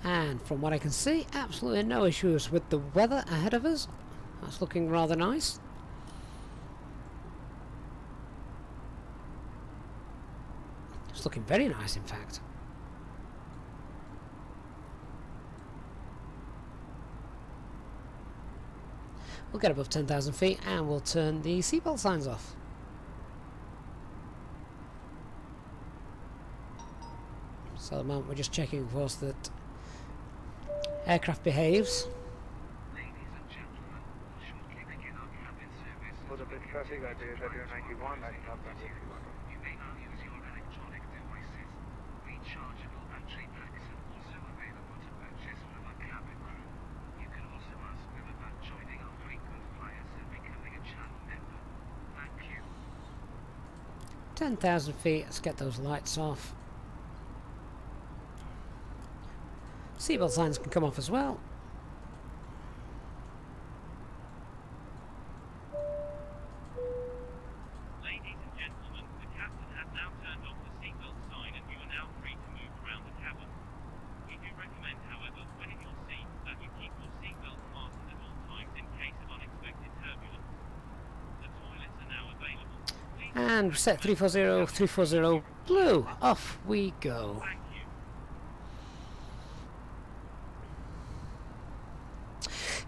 And from what I can see, absolutely no issues with the weather ahead of us. That's looking rather nice. It's looking very nice, in fact. We'll get above 10,000 feet and we'll turn the seatbelt signs off. So at the moment we're just checking, of course, that aircraft behaves. Ladies and gentlemen, we'll shortly begin our cabin service. Budapest traffic, I did A321, lining up and You may now use your electronic devices. Rechargeable battery packs are also available to purchase from our cabin crew. You can also ask them about joining our frequent flyers and becoming a channel member. Thank you. 10,000 feet, let's get those lights off. Seatbelt signs can come off as well. Ladies and gentlemen, the captain has now turned off the seatbelt sign and you are now free to move around the cabin. We do recommend, however, when in your seat, that you keep your seatbelt fastened at all times in case of unexpected turbulence. The toilets are now available. Please And set 340, 340 blue. Off we go. thank you.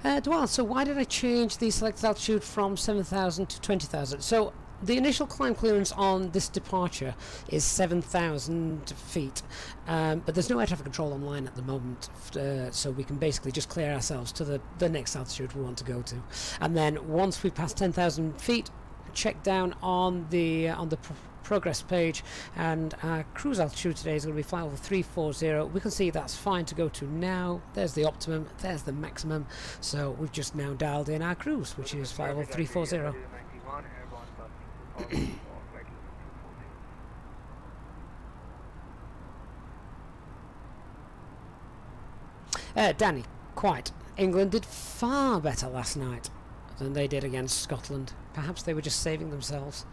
Dwal, so why did I change the selected altitude from 7,000 to 20,000? So the initial climb clearance on this departure is 7,000 feet, but there's no air traffic control online at the moment, so we can basically just clear ourselves to the next altitude we want to go to. And then once we pass 10,000 feet, check down on the progress page, and our cruise altitude today is going to be flight level 340. We can see that's fine to go to now. There's the optimum, there's the maximum, so we've just now dialed in our cruise, which is flight level 340. Danny, quite. England did far better last night than they did against Scotland. Perhaps they were just saving themselves.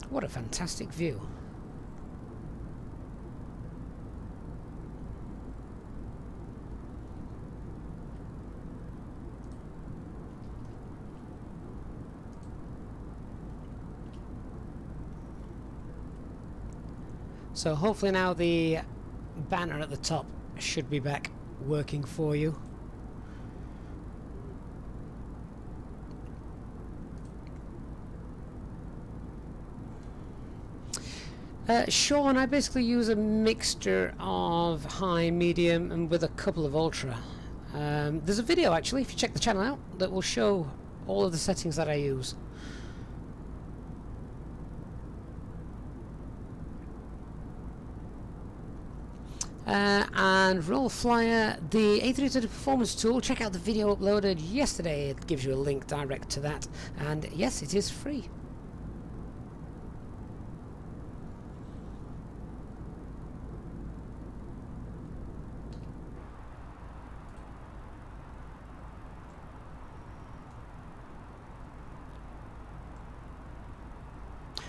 What a fantastic view. So hopefully now the banner at the top should be back working for you. Sean, I basically use a mixture of high, medium, and with a couple of ultra. There's a video actually, if you check the channel out, that will show all of the settings that I use. And roll flyer, the A320 performance tool, check out the video uploaded yesterday. It gives you a link direct to that, and yes, it is free.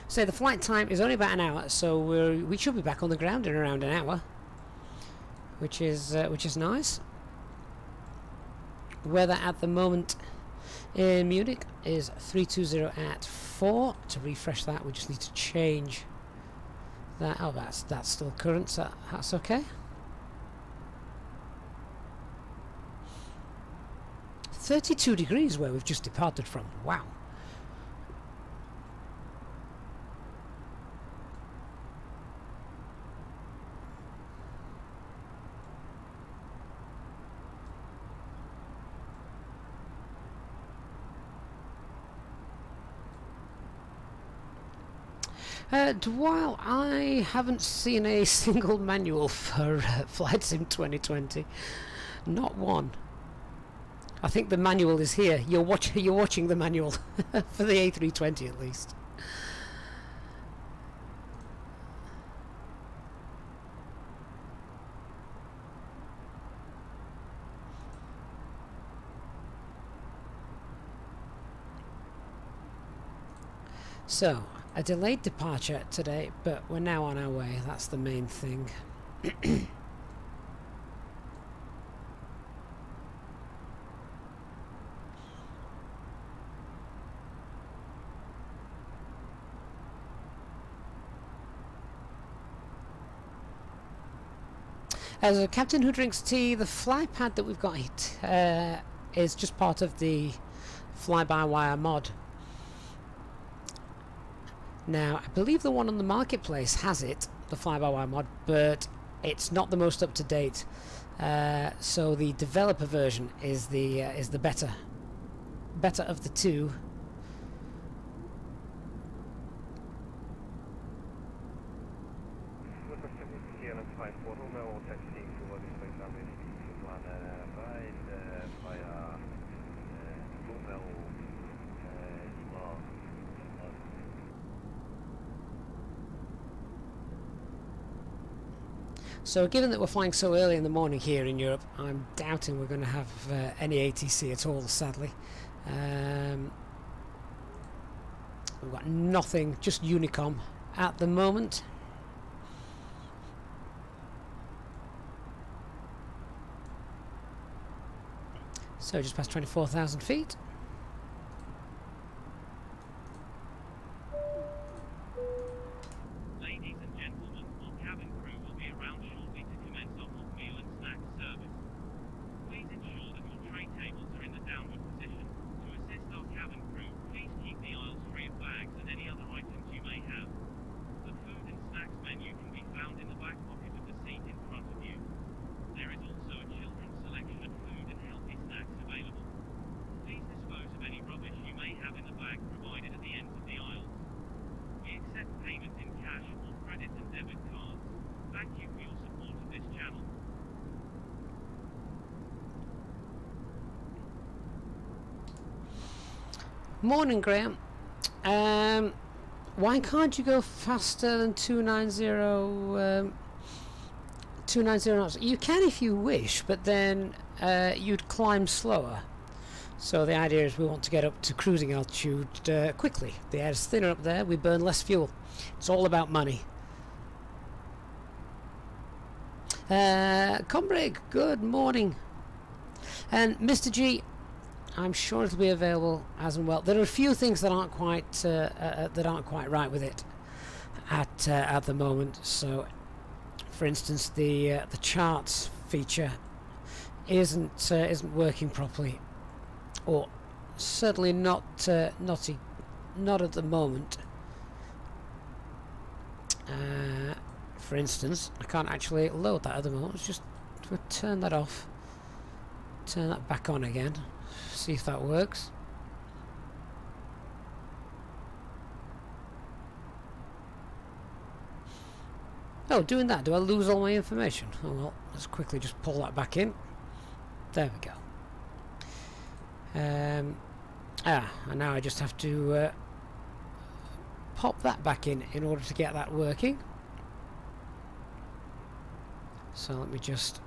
So the flight time is only about an hour, so we should be back on the ground in around an hour, which is nice. Weather at the moment in Munich is 320 at 4. To refresh that, we just need to change that. Oh, that's still current, so that's okay. 32 degrees where we've just departed from. Wow. While I haven't seen a single manual for FlyByWire 2020, not one. I think the manual is here. You're watching the manual for the A320 at least. So, a delayed departure today, but we're now on our way. That's the main thing. As a captain who drinks tea, the fly pad that we've got is just part of the FlyByWire mod. Now, I believe the one on the marketplace has it, the FlyByWire mod, but it's not the most up to date. So the developer version is the better of the two. So given that we're flying so early in the morning here in Europe, I'm doubting we're going to have any ATC at all, sadly. We've got nothing, just Unicom at the moment. So just past 24,000 feet. Ladies and gentlemen, our cabin crew will be around shortly to commence our hot meal and snack service. Please ensure that your tray tables are in the downward position. To assist our cabin crew, please keep the aisles free of bags and any other items you may have. The food and snacks menu can be found in the back pocket of the seat in front of you. There is also a children's selection of food and healthy snacks available. Please dispose of any rubbish you may have in the bag provided at the ends of the aisles. We accept payment in cash or credit and debit cards. Thank you for your support of this channel. Morning, Graham. Why can't you go faster than 290 knots? You can if you wish, but then you'd climb slower. So the idea is we want to get up to cruising altitude quickly. The air is thinner up there, we burn less fuel. It's all about money. Combrig, good morning. And Mr. G, I'm sure it'll be available as and well. There are a few things that aren't quite right with it at the moment. So, for instance, the charts feature isn't working properly, or certainly not at the moment. For instance, I can't actually load that at the moment. Let's just turn that off, turn that back on again. See if that works. Oh, doing that, do I lose all my information? Oh well, let's quickly just pull that back in. There we go. And now I just have to pop that back in order to get that working. So let me just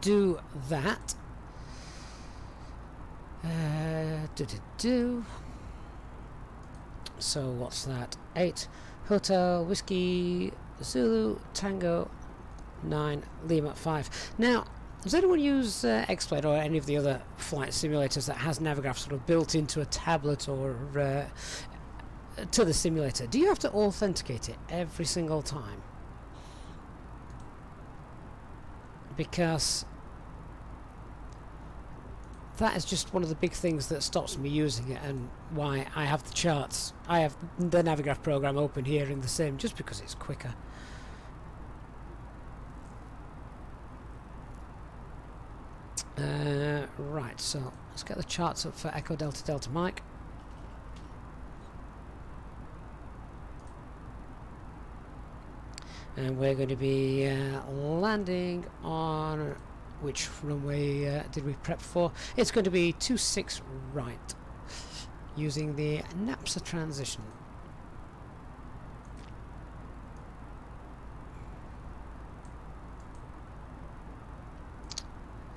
do that. So what's that? 8 Hotel Whiskey Zulu Tango 9 Lima 5. Now, does anyone use X-Plane or any of the other flight simulators that has Navigraph sort of built into a tablet or to the simulator? Do you have to authenticate it every single time? Because that is just one of the big things that stops me using it, and why I have the charts. I have the Navigraph program open here in the sim just because it's quicker. Right, so let's get the charts up for Echo Delta Delta Mike. And we're going to be landing on... which runway did we prep for? It's going to be 26 right, using the NAPSA transition.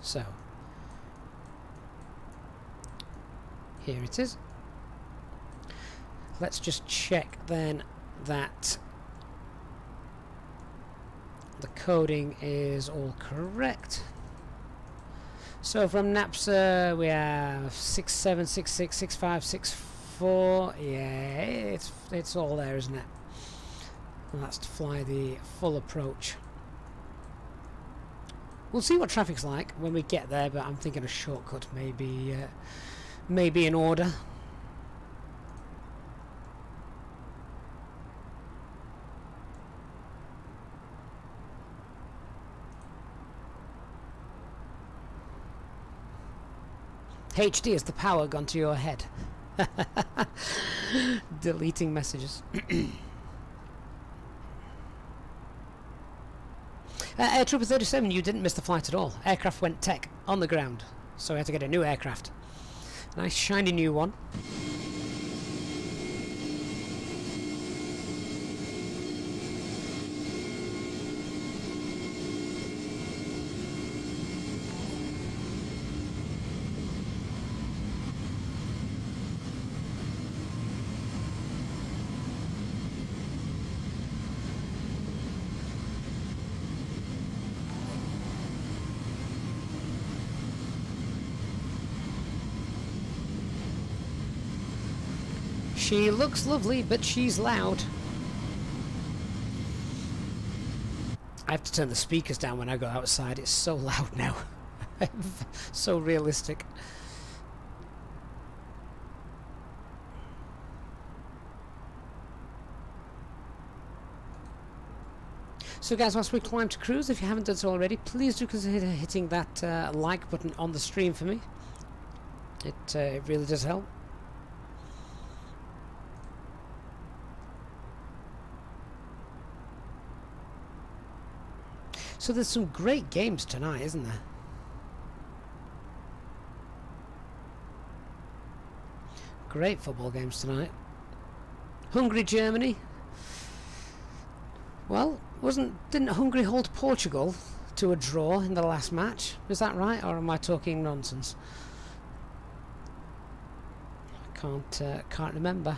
So, here it is. Let's just check then that the coding is all correct. So from NAPSA we have 6766 6564. Yeah, it's all there, isn't it? And that's to fly the full approach. We'll see what traffic's like when we get there, but I'm thinking a shortcut may be in order. HD, has the power gone to your head? Deleting messages. Air Trooper 37, you didn't miss the flight at all. Aircraft went tech on the ground, so we had to get a new aircraft. Nice shiny new one. She looks lovely, but she's loud. I have to turn the speakers down when I go outside. It's so loud now. So realistic. So guys, whilst we climb to cruise, if you haven't done so already, please do consider hitting that like button on the stream for me. It really does help. So there's some great games tonight, isn't there? Great football games tonight. Hungary, Germany. Well, didn't Hungary hold Portugal to a draw in the last match? Is that right, or am I talking nonsense? I can't remember.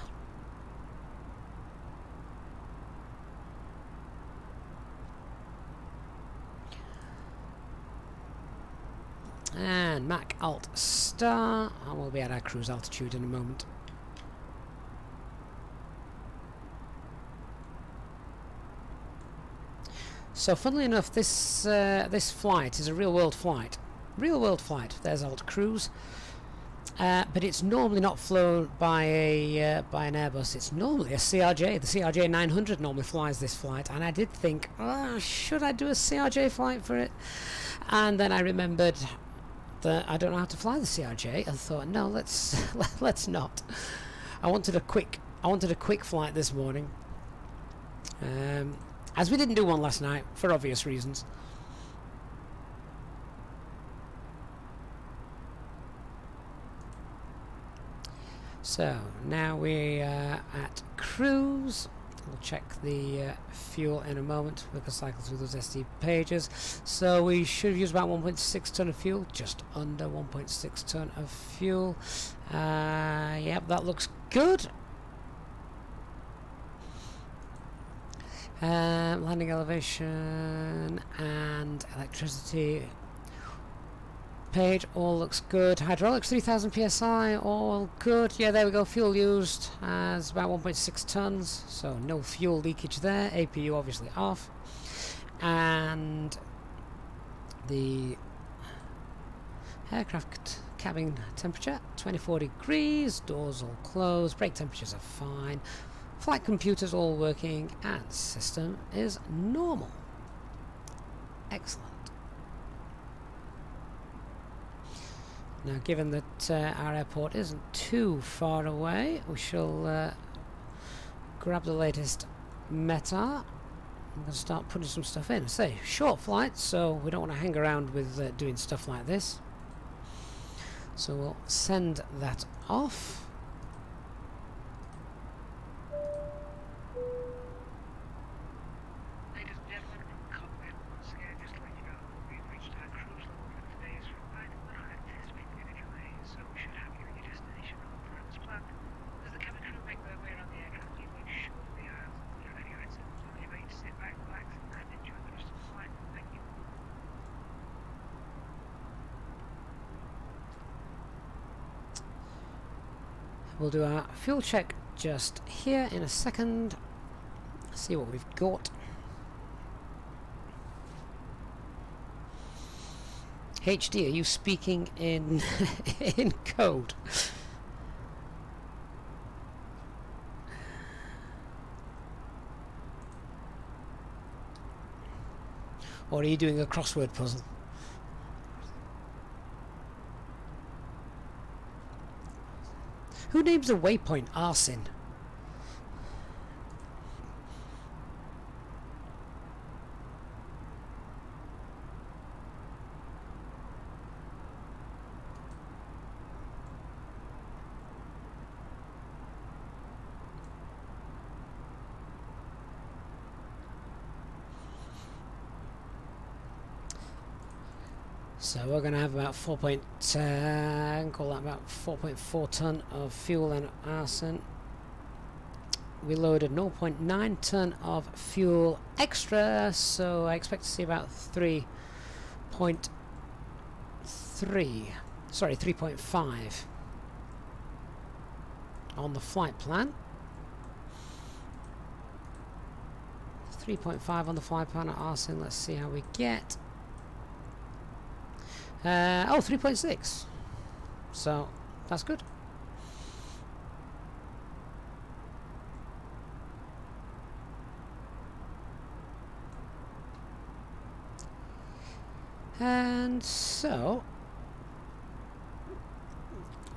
And Mac Alt Star, and we'll be at our cruise altitude in a moment. So funnily enough, this flight is a real world flight. Real world flight. There's Alt Cruise, but it's normally not flown by an Airbus. It's normally a CRJ. The CRJ 900 normally flies this flight, and I did think, oh, should I do a CRJ flight for it? And then I remembered that I don't know how to fly the CRJ, and thought, no, let's not. I wanted a quick flight this morning, as we didn't do one last night for obvious reasons. So now we're at cruise. We'll check the fuel in a moment. We can cycle through those SD pages. So we should have used about 1.6 ton of fuel, just under 1.6 ton of fuel. Yep, that looks good. Landing elevation and electricity page all looks good. Hydraulics 3000 psi, all good. Yeah, there we go. Fuel used as about 1.6 tons, so no fuel leakage there. APU obviously off, and the aircraft cabin temperature 24 degrees. Doors all closed. Brake temperatures are fine. Flight computers all working, and system is normal. Excellent. Now, given that our airport isn't too far away, we shall grab the latest META. I'm going to start putting some stuff in. Say, short flight, so we don't want to hang around with doing stuff like this. So we'll send that off. We'll do our fuel check just here in a second. See what we've got. HD, are you speaking in in code? Or are you doing a crossword puzzle? Who names a waypoint arson? So we're going to have about call that about 4.4 ton of fuel and arson. We loaded 0.9 ton of fuel extra, so I expect to see about 3.5 on the flight plan. 3.5 on the flight plan at arson. Let's see how we get. 3.6. So that's good. And so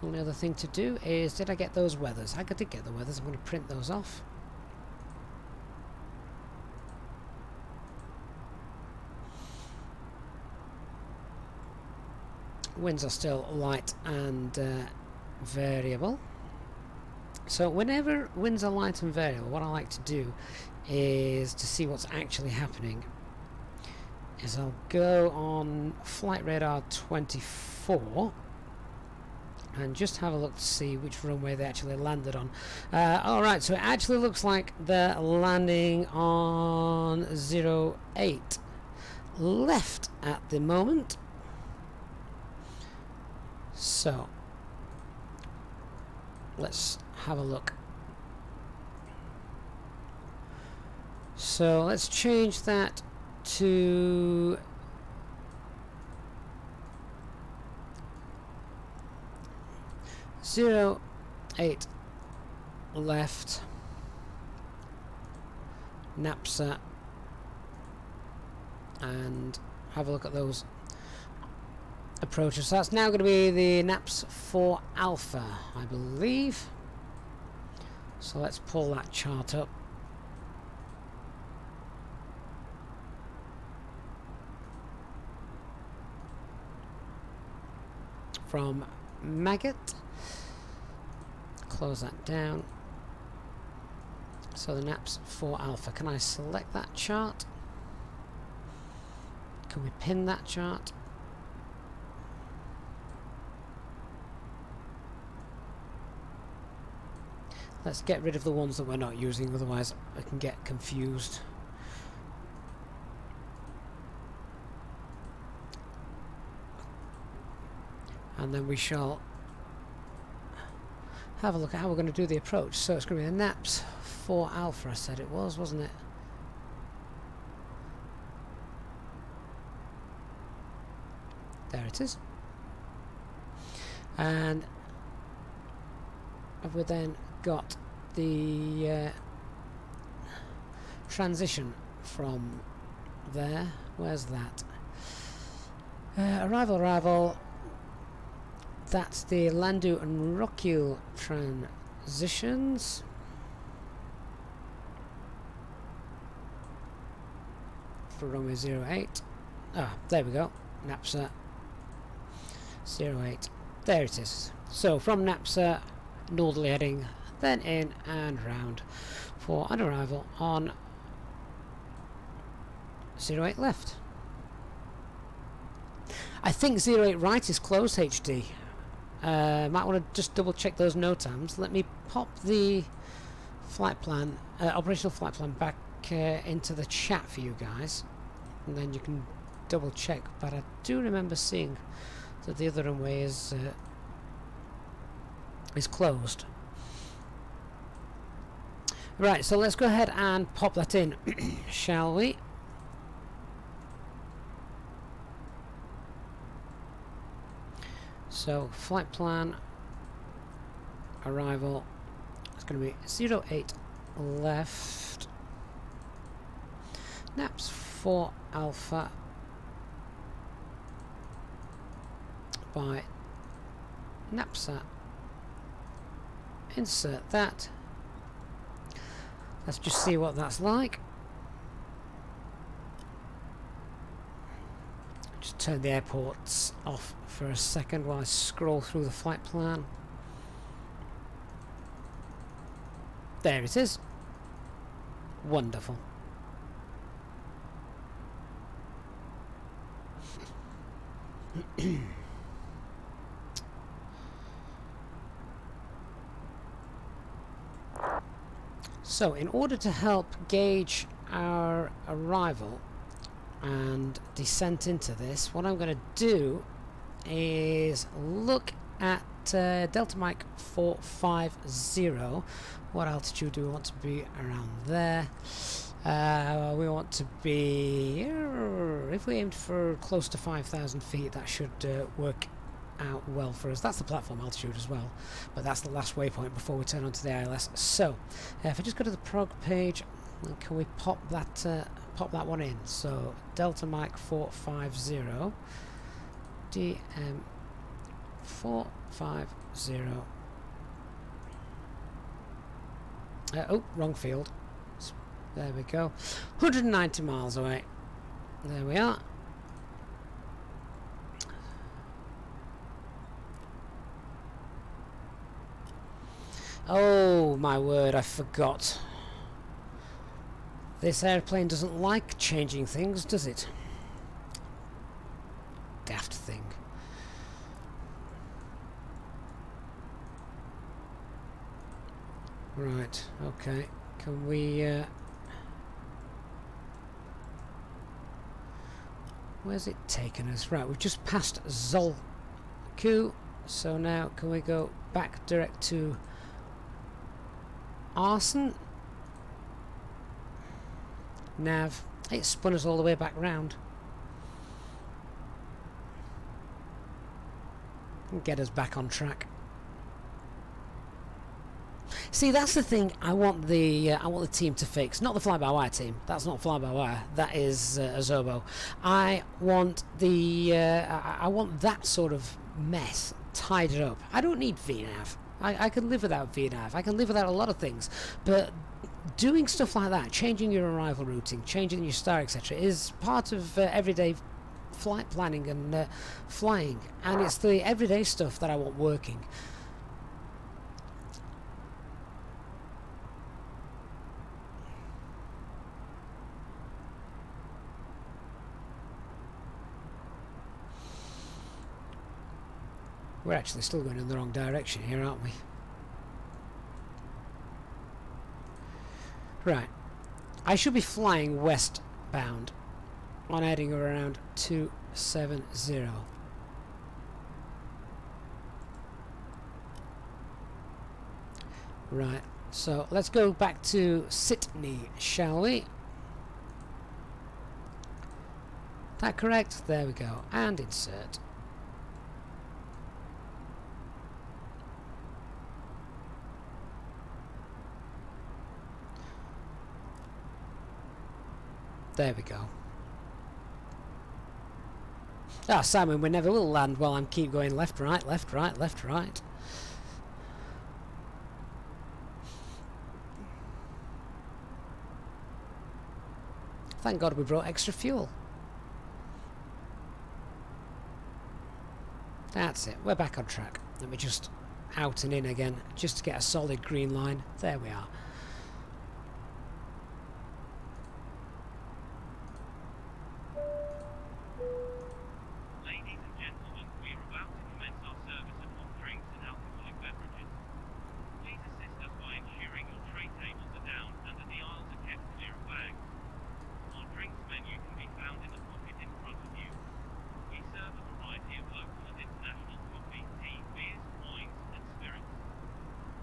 only other thing to do is, did I get those weathers? I did get the weathers. I'm going to print those off. Winds are still light and variable. So whenever winds are light and variable, what I like to do is to see what's actually happening is I'll go on flight radar 24 and just have a look to see which runway they actually landed on. Alright, so it actually looks like they're landing on 08 left at the moment. So let's have a look. So let's change that to 08 left, NAPSA, and have a look at those approaches. So that's now going to be the NAPS 4 Alpha, I believe. So let's pull that chart up. From Maggot. Close that down. So the NAPS 4 Alpha. Can I select that chart? Can we pin that chart? Let's get rid of the ones that we're not using, otherwise I can get confused. And then we shall have a look at how we're going to do the approach. So it's going to be the NAPS 4 Alpha, I said it was, wasn't it? There it is. And have we then got the transition from there? Where's that? Arrival. That's the Landu and Rockule transitions. For runway 08. Ah, there we go. NAPSA 08. There it is. So from NAPSA, northerly heading, then in and round for an arrival on 08 left. I think 08 right is closed, HD. Might want to just double check those NOTAMs. Let me pop the flight plan, operational flight plan back into the chat for you guys, and then you can double check. But I do remember seeing that the other runway is closed. Right, so let's go ahead and pop that in, shall we? So, flight plan, arrival, it's going to be 08 left, naps 4 alpha by NAPSA, insert that. Let's just see what that's like. Just turn the airports off for a second while I scroll through the flight plan. There it is. Wonderful. So, in order to help gauge our arrival and descent into this, what I'm going to do is look at Delta Mike 450. What altitude do we want to be around there? We want to be, if we aimed for close to 5,000 feet, that should work out well for us. That's the platform altitude as well, but that's the last waypoint before we turn onto the ILS. So if I just go to the prog page, can we pop that one in? So Delta Mike 450 DM 450. Oh, wrong field. There we go. 190 miles away. There we are. Oh my word, I forgot. This airplane doesn't like changing things, does it? Daft thing. Right, okay. Can we... where's it taken us? Right, we've just passed Zolku, so now can we go back direct to Arson? Nav. It spun us all the way back round. And get us back on track. See, that's the thing I want the team to fix. Not the fly-by-wire team. That's not fly-by-wire. That is Azobo. I want the I want that sort of mess tidied up. I don't need VNav. I can live without VNav. I can live without a lot of things. But doing stuff like that, changing your arrival routing, changing your star, etc., is part of everyday flight planning and flying. And it's the everyday stuff that I want working. We're actually still going in the wrong direction here, aren't we? Right. I should be flying westbound on heading around 270. Right. So let's go back to Sydney, shall we? That correct? There we go. And insert. There we go. Ah, Simon, we never will land while I keep going left, right, left, right, left, right. Thank God we brought extra fuel. That's it. We're back on track. Let me just out and in again, just to get a solid green line. There we are.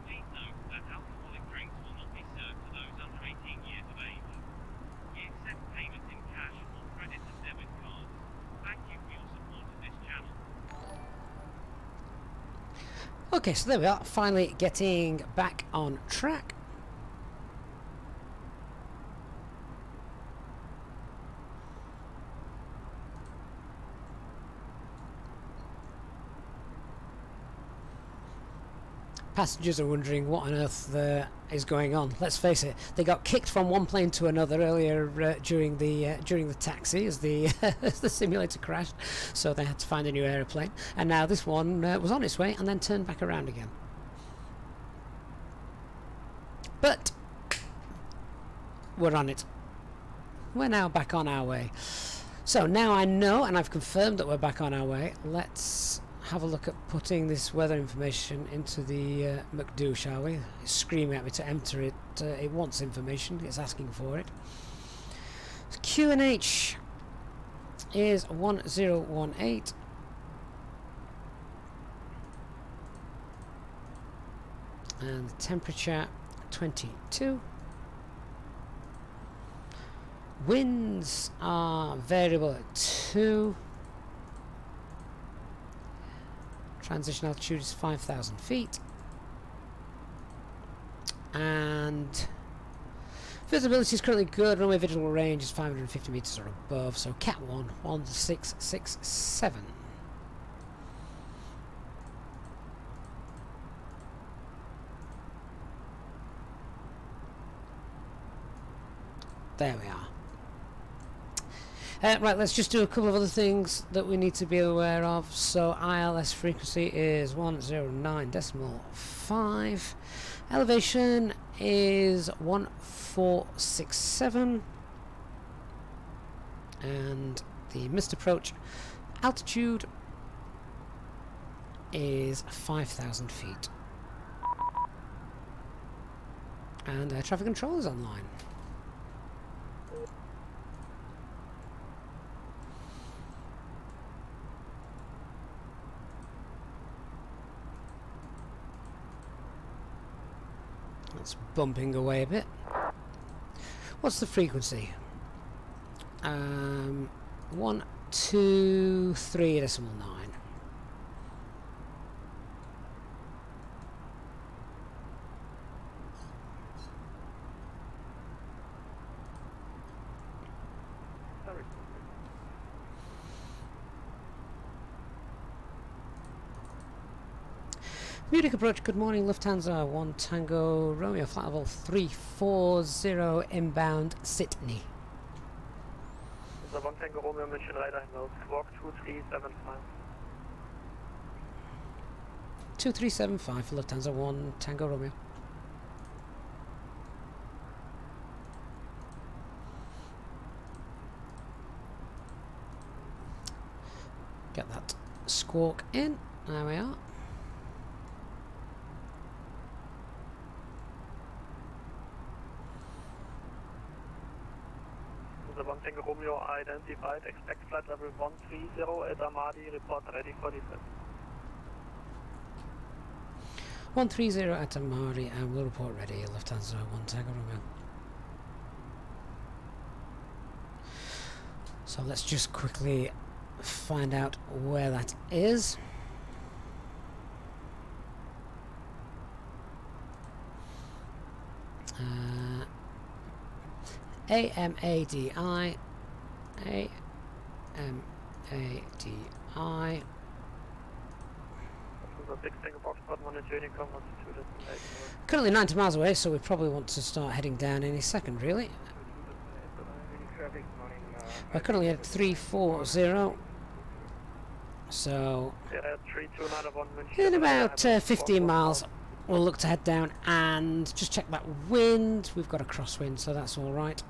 Please note that alcoholic drinks will Okay, so there we are, finally getting back on track. Passengers are wondering what on earth is going on. Let's face it, they got kicked from one plane to another earlier during the taxi as the as the simulator crashed, so they had to find a new aeroplane, and now this one was on its way and then turned back around again. But we're on it. We're now back on our way. So now I know, and I've confirmed that we're back on our way. Let's have a look at putting this weather information into the McDo, shall we? It's screaming at me to enter it. It wants information. It's asking for it. QNH is 1018. And the temperature 22. Winds are variable at 2. Transition altitude is 5,000 feet. And visibility is currently good. Runway visual range is 550 meters or above. So Cat 1, 1667. There we are. Right, let's just do a couple of other things that we need to be aware of. So ILS frequency is 109.5. Elevation is 1467. And the missed approach altitude is 5,000 feet. And traffic control is online. It's bumping away a bit. What's the frequency? 123.9. Munich approach, good morning, Lufthansa 1 Tango Romeo, flight level 340 inbound Sydney. Lufthansa 1 Tango Romeo, München radar inbound, squawk 2375. 2375 for Lufthansa 1 Tango Romeo. Get that squawk in, there we are. The 1 Tango Romeo identified, expect flight level 130 at Amadi, report ready for descent. 130 at Amadi and we'll report ready, Lufthansa 1 Tango Romeo. So let's just quickly find out where that is. AMADI, AMADI. Currently 90 miles away, so we probably want to start heading down any second, really. We're currently at 340, so in about 15 miles we'll look to head down and just check that wind. We've got a crosswind, so that's all right.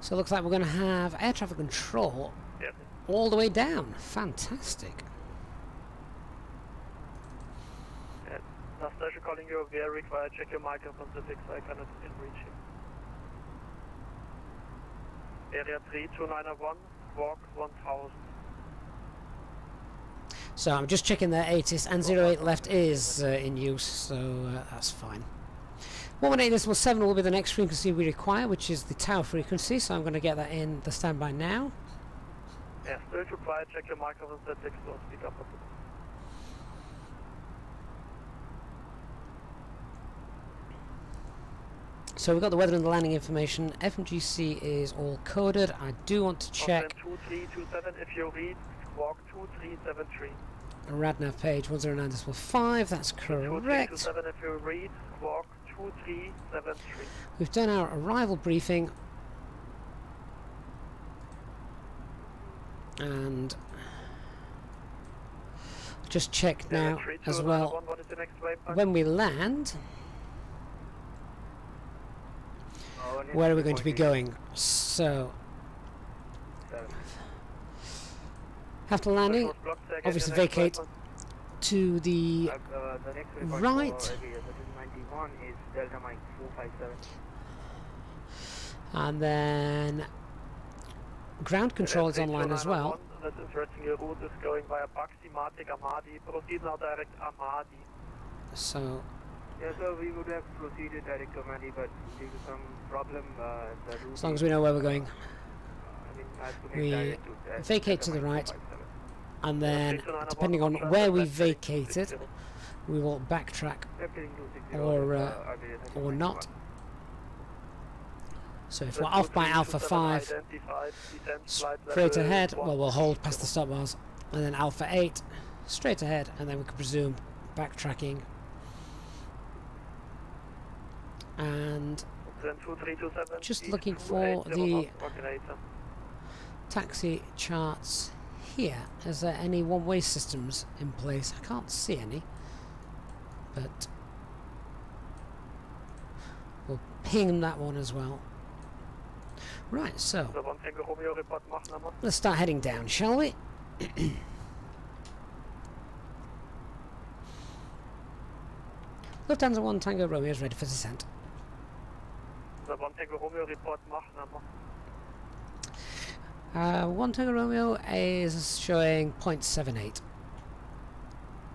So it looks like we're going to have air traffic control all the way down. Fantastic. Last station calling you, we are required check your microphone to fix, I cannot reach you. Area 32901, walk 1000. So I'm just checking their ATIS, and 08 left is in use, so that's fine. 118.7 will be the next frequency we require, which is the tower frequency, so I'm going to get that in the standby now. Yeah, still to fly, check your microphones, that takes slow speed up. So we've got the weather and the landing information. FMGC is all coded. I do want to check 2327 if you read, squawk 2373. RadNav page 109.5, that's correct. 2327 if you read, squawk 2373. We've done our arrival briefing. And just check now as well when we land where are we going to be going. So after landing, obviously vacate to the right, and then ground control is online as well. That's interesting. Your route is going via Baxi, Matic, Amadi. Proceed now direct Amadi. So yeah, so we would have proceeded direct to Amadi, but due to some problem, the route as long as we know where we're going, we to vacate to the right, and then depending on where we vacated, we will backtrack or not. So if we're off by Alpha 5, straight ahead, well, we'll hold past the stop bars, and then Alpha 8, straight ahead, and then we can presume backtracking. And just looking for the taxi charts here. Is there any one-way systems in place? I can't see any, but we'll ping that one as well. Right, so let's start heading down, shall we? Lufthansa 1 Tango Romeo is ready for descent. 1 Tango Romeo report Mach number. 1 Tango Romeo is showing 0.78.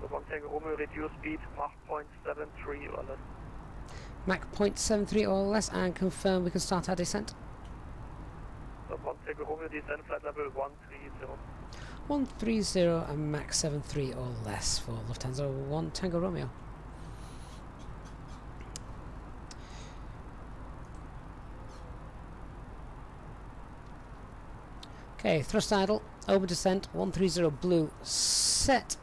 1 Tango Romeo reduce speed Mach 0.73 or less. Mach 0.73 or less, and confirm we can start our descent. 1 Tango Romeo descent flight level 130. 130 and Mach 73 or less for Lufthansa 1 Tango Romeo. Okay, thrust idle, open descent, 130 blue, set.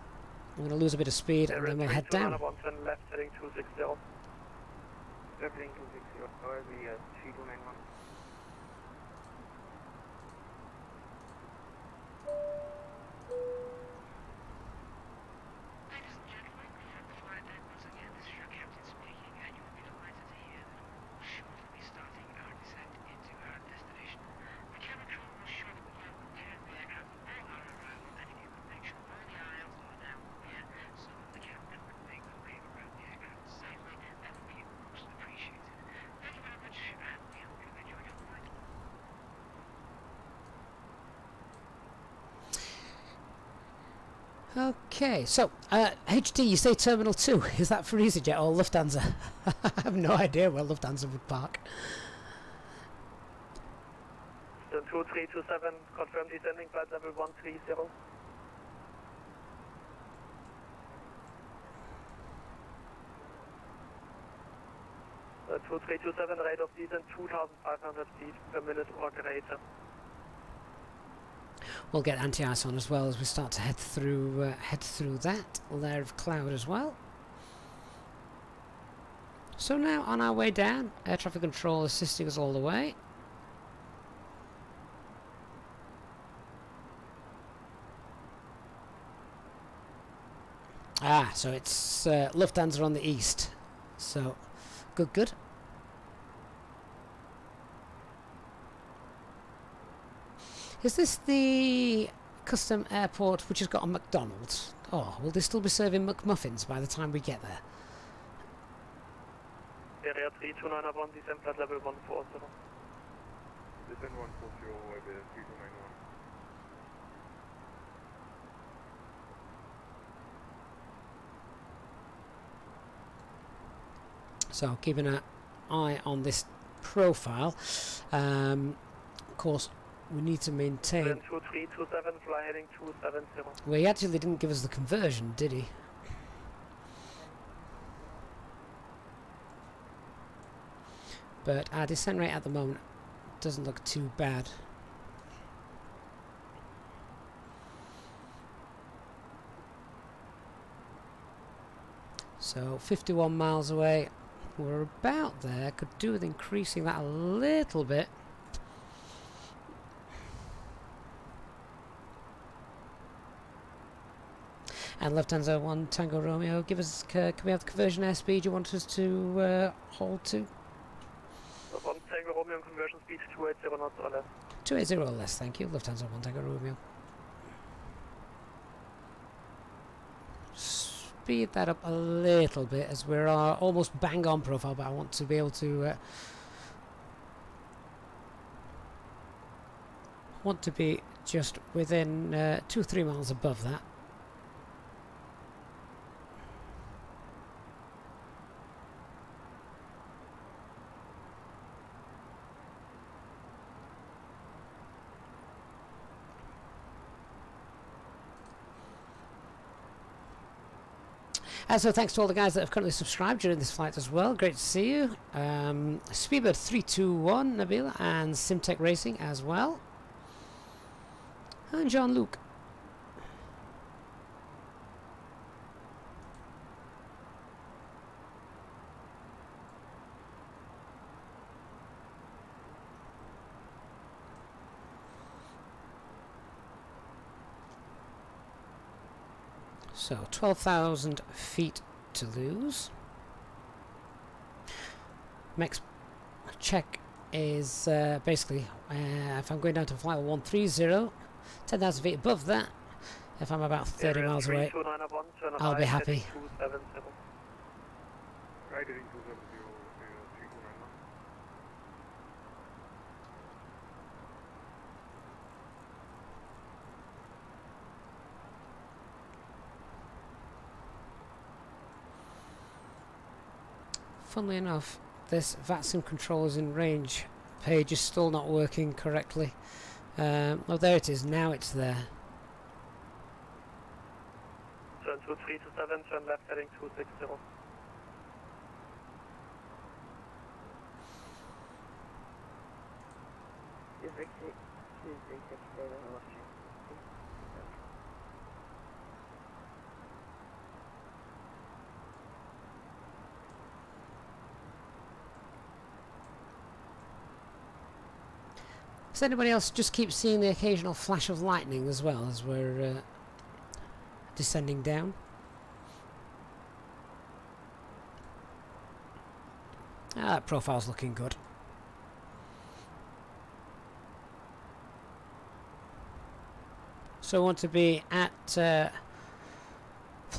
I'm going to lose a bit of speed and then we'll head down. Left heading 260. Left heading 260, or the 3291. Ladies and gentlemen, from the flight deck once again, this is your captain speaking, and you will be delighted to hear that we will shortly be starting our descent into our destination. The cabin crew will shortly begin preparing the aircraft for our arrival, and if you could make sure all the aisles are now clear, so that the captain can make the way around the aircraft safely, that would be most appreciated. Thank you very much, and we hope you enjoy your flight. Okay, so HD, you say Terminal 2. Is that for EasyJet or Lufthansa? I have no idea where Lufthansa would park. 2327, confirm descending flight level 130. The 2327 rate of descent 2,500 feet per minute or greater. We'll get anti-ice on as well as we start to head through that layer of cloud as well. So now on our way down, air traffic control assisting us all the way. Ah, so it's Lufthansa on the east. So, good. Is this the custom airport which has got a McDonald's? Oh, will they still be serving McMuffins by the time we get there? Area 3291, descent flight level 140. Descent 140 over 3291. So keeping a eye on this profile. Of course, we need to maintain. 2327, fly heading 270. Well, he actually didn't give us the conversion, did he? But our descent rate at the moment doesn't look too bad. So 51 miles away, we're about there. Could do with increasing that a little bit. And Lufthansa 1 Tango Romeo, give us, can we have the conversion airspeed you want us to hold to? 1 Tango Romeo conversion speed 280 knots or less. 280 or less, thank you. Lufthansa 1 Tango Romeo. Speed that up a little bit as we're almost bang on profile, but I want to be able to want to be just within 2 or 3 miles above that. So thanks to all the guys that have currently subscribed during this flight as well. Great to see you. Speedbird 321, Nabil, and Simtech Racing as well. And Jean-Luc. So 12,000 feet to lose. Next check is basically if I'm going down to flight 130, 10,000 feet above that. If I'm about 30 miles away, I'll be happy. Right heading 270, 3291. Funnily enough, this VATSIM controllers in range page is still not working correctly. Oh, there it is. Now it's there. Turn 2327, turn left heading 260. Does anybody else just keep seeing the occasional flash of lightning as well as we're descending down? That profile's looking good. So I want to be at flight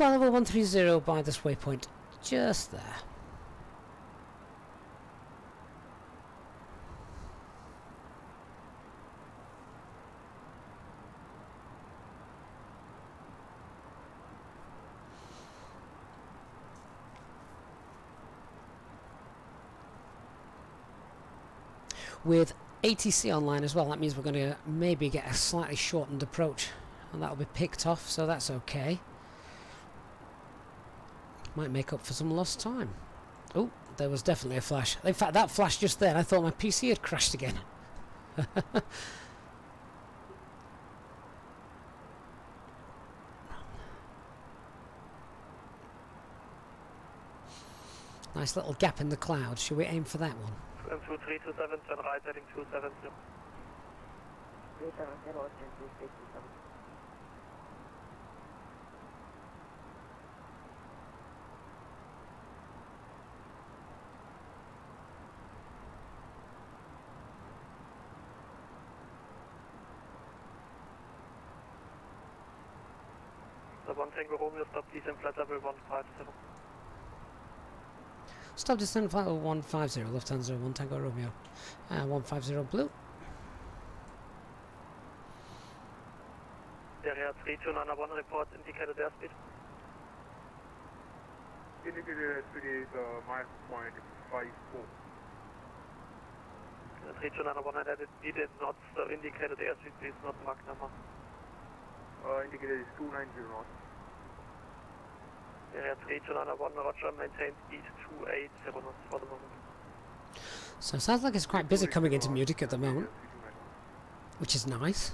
level 130 by this waypoint, just there. With ATC online as well, that means we're going to maybe get a slightly shortened approach, and that'll be picked off, so that's okay. Might make up for some lost time. Oh, there was definitely a flash. In fact, that flash just then, I thought my PC had crashed again. Nice little gap in the cloud. Should we aim for that one? 2327, turn right heading 270. The 1 Tango Romeo, stop descent flight level 150. Stop descent flight level 150, Lufthansa 1 Tango Romeo. 150 blue. Area 3291 reports indicated airspeed. Indicated airspeed is -.54. 329 it did not indicated airspeed, please, not Mach number. Indicated is 290 knots. Yeah, 329 Roger, maintain speed 280 knots for the moment. So it sounds like it's quite busy coming into Munich at the moment, which is nice.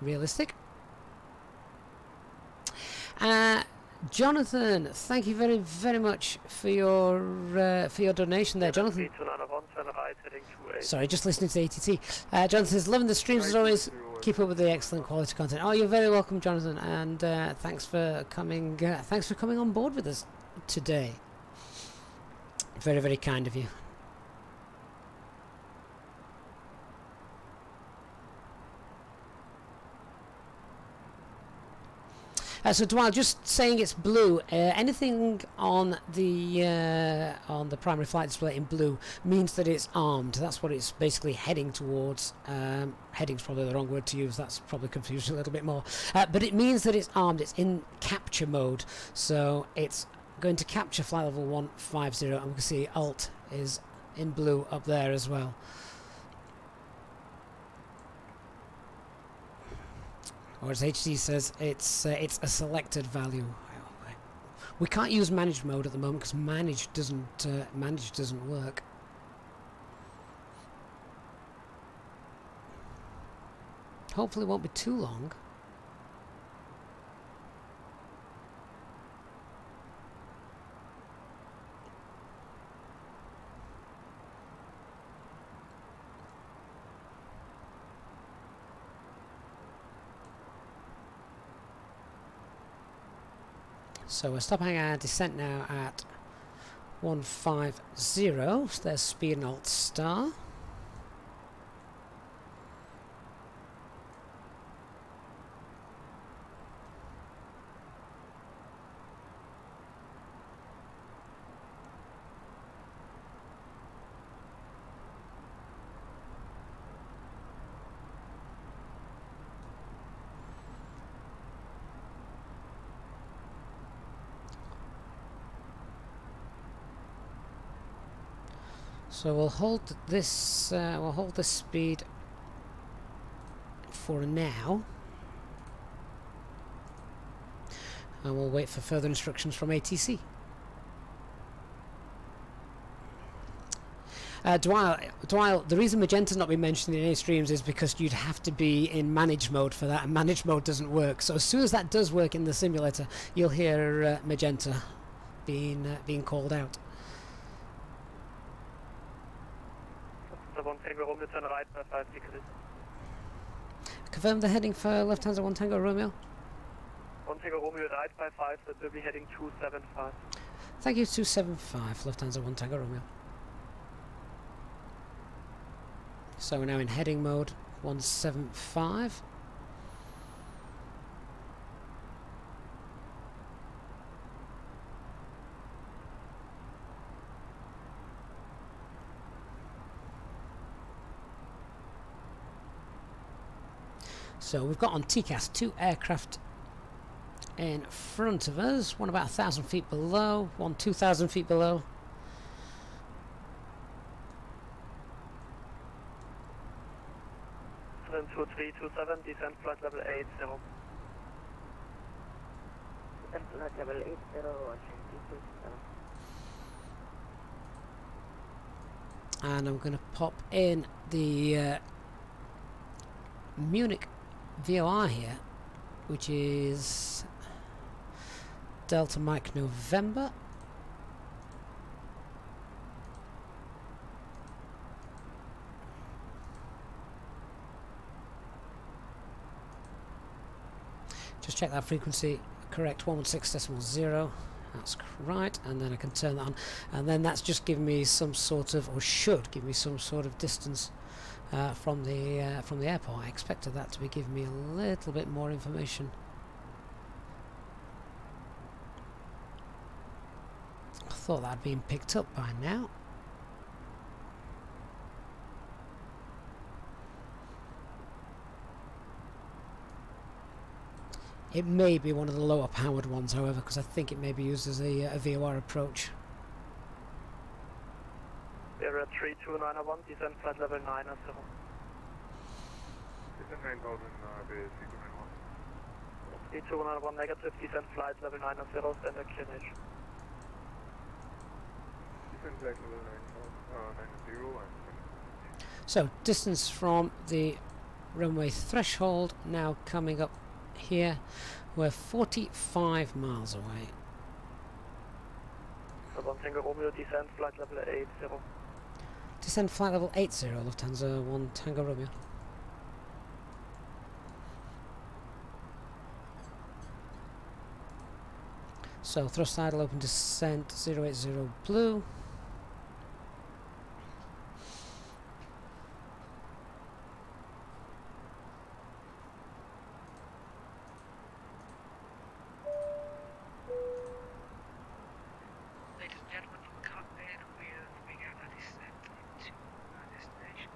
Realistic. Jonathan, thank you very, very much for your donation there, Jonathan. 329 turn right, heading 28. Sorry, just listening to the ATT. Jonathan says, loving the streams as always. Keep up with the excellent quality content. Oh, you're very welcome, Jonathan, and thanks for coming. Thanks for coming on board with us today. Very, very kind of you. So Dwight, just saying it's blue. Anything on the primary flight display in blue means that it's armed. That's what it's basically heading towards. Heading's probably the wrong word to use. That's probably confused a little bit more. But it means that it's armed. It's in capture mode. So it's going to capture flight level 150, and we can see Alt is in blue up there as well. Or as HD says, it's a selected value. We can't use managed mode at the moment because managed doesn't work. Hopefully it won't be too long. So we're stopping our descent now at 150. So there's speed and Alt star. So we'll hold this speed for now, and we'll wait for further instructions from ATC. Dwyle, the reason Magenta's not been mentioned in any streams is because you'd have to be in managed mode for that, and managed mode doesn't work. So as soon as that does work in the simulator, you'll hear Magenta being called out. Turn right by 5 degrees. Confirm the heading for Lufthansa 1 Tango Romeo. 1 Tango Romeo right by 5, that will be heading 275. Thank you, 275, Lufthansa 1 Tango Romeo. So we're now in heading mode, 175. So we've got on TCAS 2 aircraft in front of us, one about 1,000 feet below, one 2,000 feet below. Then 2327, descent flight level 80. Descent flight level 80, And I'm going to pop in the Munich VOR here, which is Delta Mike November. Just check that frequency, correct, 116.0. That's right, and then I can turn that on, and then that's just giving me some sort of, or should give me some sort of distance from the airport. I expected that to be giving me a little bit more information. I thought that had been picked up by now. It may be one of the lower powered ones, however, because I think it may be used as a VOR approach. Area 3291, descend flight level 90. Descent 9000, the 3291. 3291 negative, descend flight level 90, standard QNH. Descent flight level 90, and So distance from the runway threshold now coming up here. We're 45 miles away. So 1 Tango Romeo, descend flight level 80. Descend flight level 80, Lufthansa 1 Tango Romeo. So thrust idle open descent 080 blue. Ladies and gentlemen, from the cockpit, we're moving out our descent to our destination.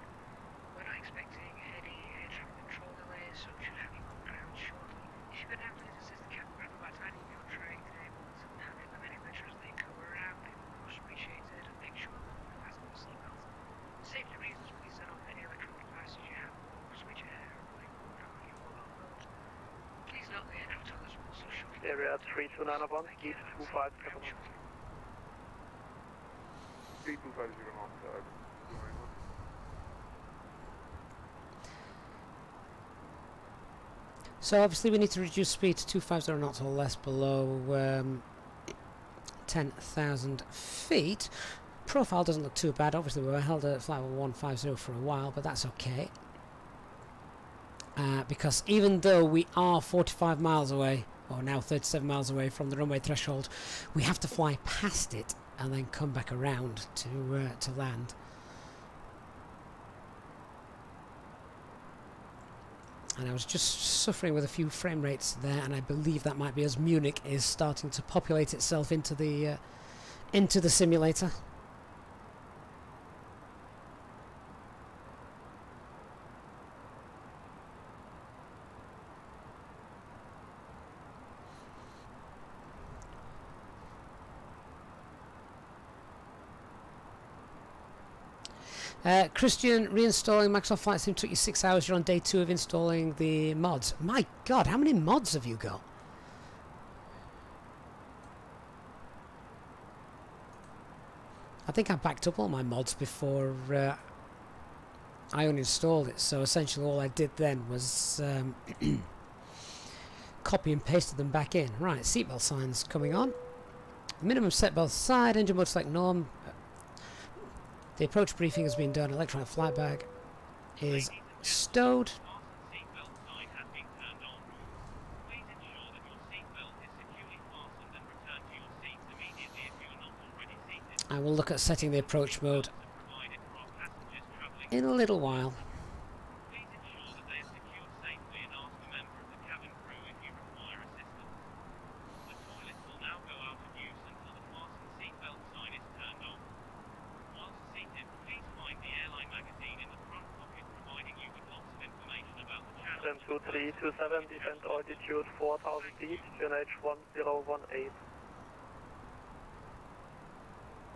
We're not expecting any air traffic control delays, so we should have you on ground shortly. If you could have please assist the cabin crew by tightening your tray cables and handling them any pressure as they go around, it would be most appreciated, and make sure that you fasten your seatbelts. For safety reasons, please turn off any electronic devices you have, or switch air or your mobile phones. Please note the air traffic controllers will also show you Area 3291, speed 250. 3250 knots, So obviously we need to reduce speed to 250 knots or less below 10,000 feet. Profile doesn't look too bad. Obviously we were held at flight level 150 for a while, but that's okay. Because even though we are 45 miles away, or now 37 miles away from the runway threshold, we have to fly past it and then come back around to land. And I was just suffering with a few frame rates there, and I believe that might be as Munich is starting to populate itself into the simulator. Christian, reinstalling Microsoft Flight Sim took you 6 hours. You're on day 2 of installing the mods. My God, how many mods have you got? I think I backed up all my mods before I uninstalled it. So essentially all I did then was copy and pasted them back in. Right, seatbelt signs coming on. Minimum seatbelt side, engine mode select norm. The approach briefing has been done. Electronic flight bag is stowed. I will look at setting the approach mode in a little while. Then 2327, descent altitude 4000 feet, QNH 1018.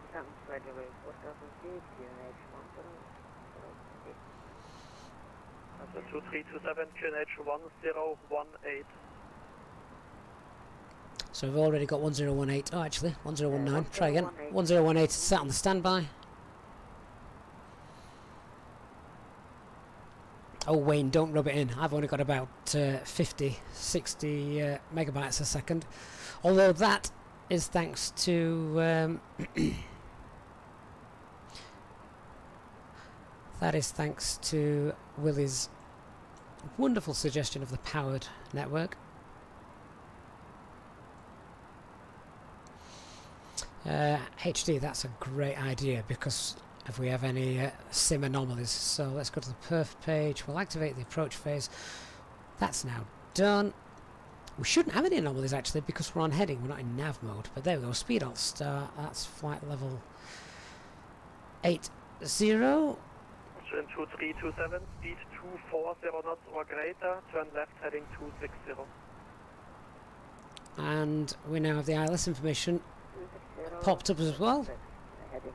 Descent flight level 4000 feet, QNH 1018. So 2327, QNH 1018. So we've already got 1018. Oh, actually, 1019. Try again. 1018 is set on the standby. Oh, Wayne, don't rub it in. I've only got about 50, 60 megabytes a second. Although that is thanks to... that is thanks to Willie's wonderful suggestion of the powered network. HD, that's a great idea because if we have any sim anomalies. So let's go to the perf page. We'll activate the approach phase. That's now done. We shouldn't have any anomalies actually because we're on heading, we're not in nav mode. But there we go, speed alt start. That's flight level 80. So in 2327, speed 240 knots or greater, turn left heading 260. And we now have the ILS information popped up as well. Heading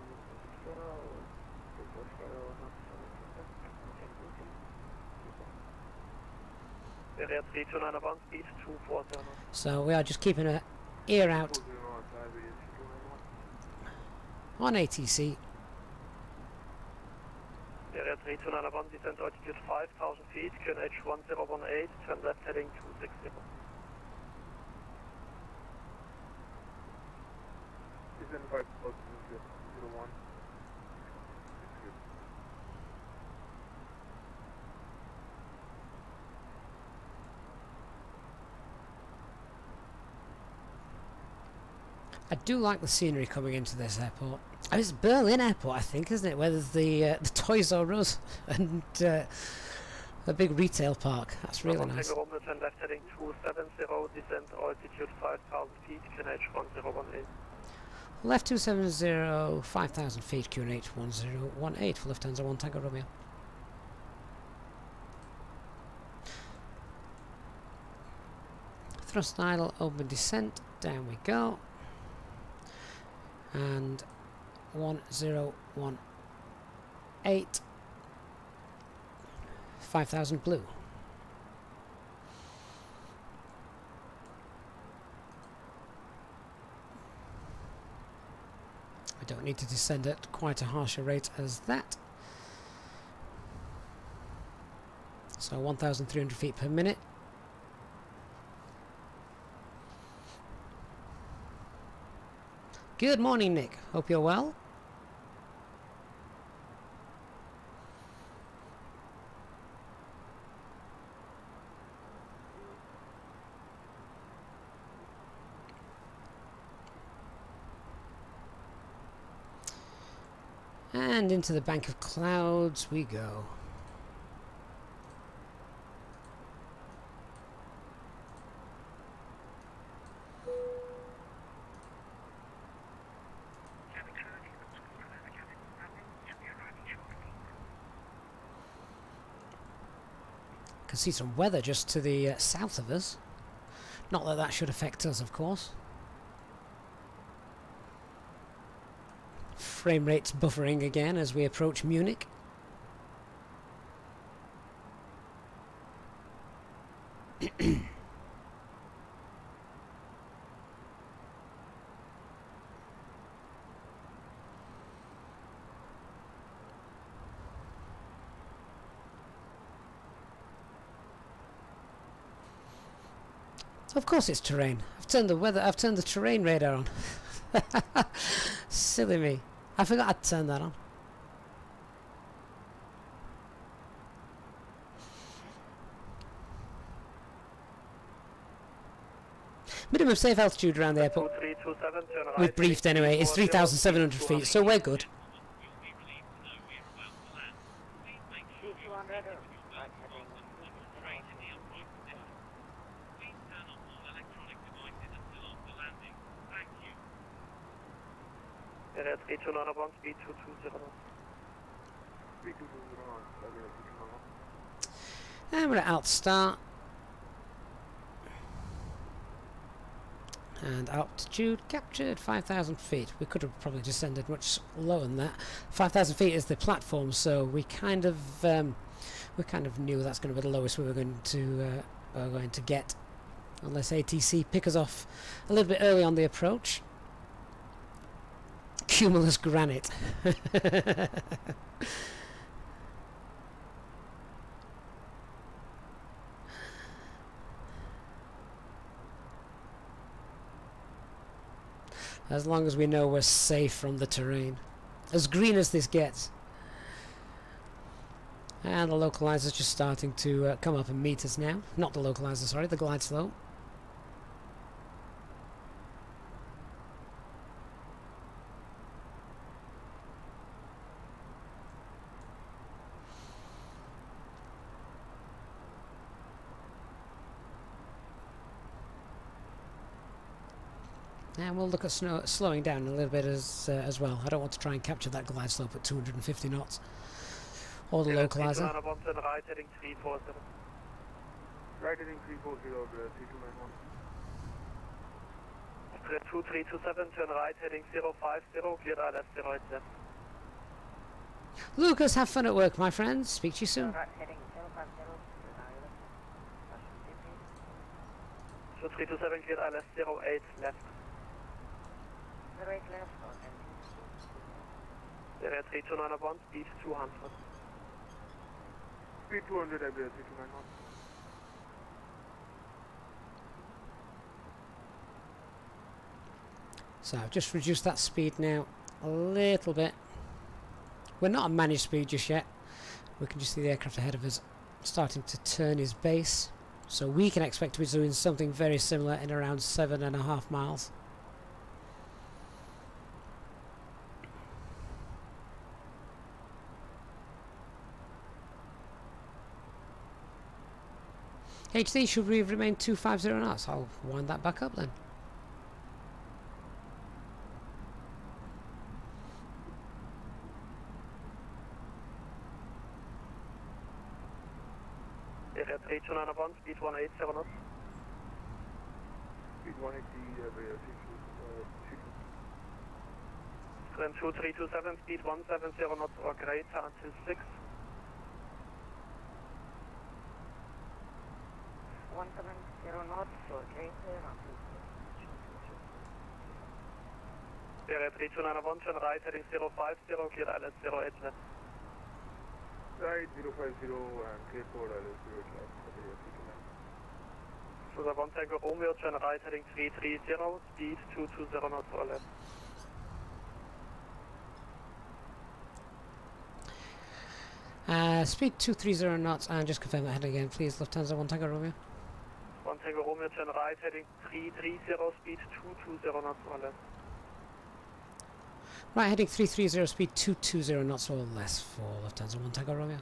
Area 3291, speed 240 knots. So we are just keeping an ear out 40 on flyby is 291. on ATC. Area 3291, descent altitude 5,000 feet, QNH 1018, turn left heading 260. Descend 5,000 feet, 01. I do like the scenery coming into this airport. Oh, it's Berlin Airport, I think, isn't it? Where there's the Toys R Us and a big retail park. That's really nice. Turn left heading 270, descent altitude 5,000 feet, QNH 1018. Left 270, 5,000 feet, QNH 1018 for Lufthansa 1 Tango Romeo. Thrust idle, open descent, down we go. And 1018, 5,000 blue. I don't need to descend at quite a harsher rate as that. So 1,300 feet per minute. Good morning, Nick. Hope you're well. And into the bank of clouds we go. Cabin crew, this looks good for the cabin. Should be arriving shortly. Can see some weather just to the south of us. Not that that should affect us, of course. Frame rate's buffering again as we approach Munich. Of course it's terrain. I've turned the terrain radar on. Silly me. I forgot I'd turn that on. Minimum safe altitude around the airport, 2327, turn right. we've briefed anyway, is 3,700 feet, so we're good. C200 right heading. Area 3291, speed 220. 3220 on flyby is 291. And we're at alt start. And altitude captured 5,000 feet. We could have probably descended much lower than that. 5,000 feet is the platform, so we kind of knew that's going to be the lowest we were going to get, unless ATC pick us off a little bit early on the approach. Cumulus granite. As long as we know we're safe from the terrain. As green as this gets. And the localizer's just starting to come up and meet us now. Not the localizer, sorry, the glide slope. And we'll look at slowing down a little bit as well. I don't want to try and capture that glide slope at 250 knots. Or the localizer. Right heading 347. Right heading 340 over 3291. 2327, turn right heading 050, clear left 087. Lucas, have fun at work, my friends. Speak to you soon. Right heading 050. 2327 cleared ILS 08 left. 08 left, okay. Area 329 speed 200. Speed 200, Iberia 329 knots. So I've just reduced that speed now a little bit. We're not at managed speed just yet. We can just see the aircraft ahead of us starting to turn his base. So we can expect to be doing something very similar in around 7.5 miles. HD, should we remain 250 knots? I'll wind that back up then. Area 329 speed 180 knots. Speed 180, Iberia 2327 speed 170 knots or greater until 6. 170 knots, okay, until 6. Area 329 turn right heading 050 cleared ILS 08 left. Right, 050 and clear code ILS 08 left, Iberia 329. So the 1 Tango Romeo turn right heading 330 speed 220 knots or left. Speed 230 knots and just confirm that heading again, please. Lufthansa 1 Tango Romeo. 1 Tango Romeo turn right heading 330 speed 220 knots or left. Right, heading 330, speed 220 knots or less for Lufthansa 1 Tango Romeo.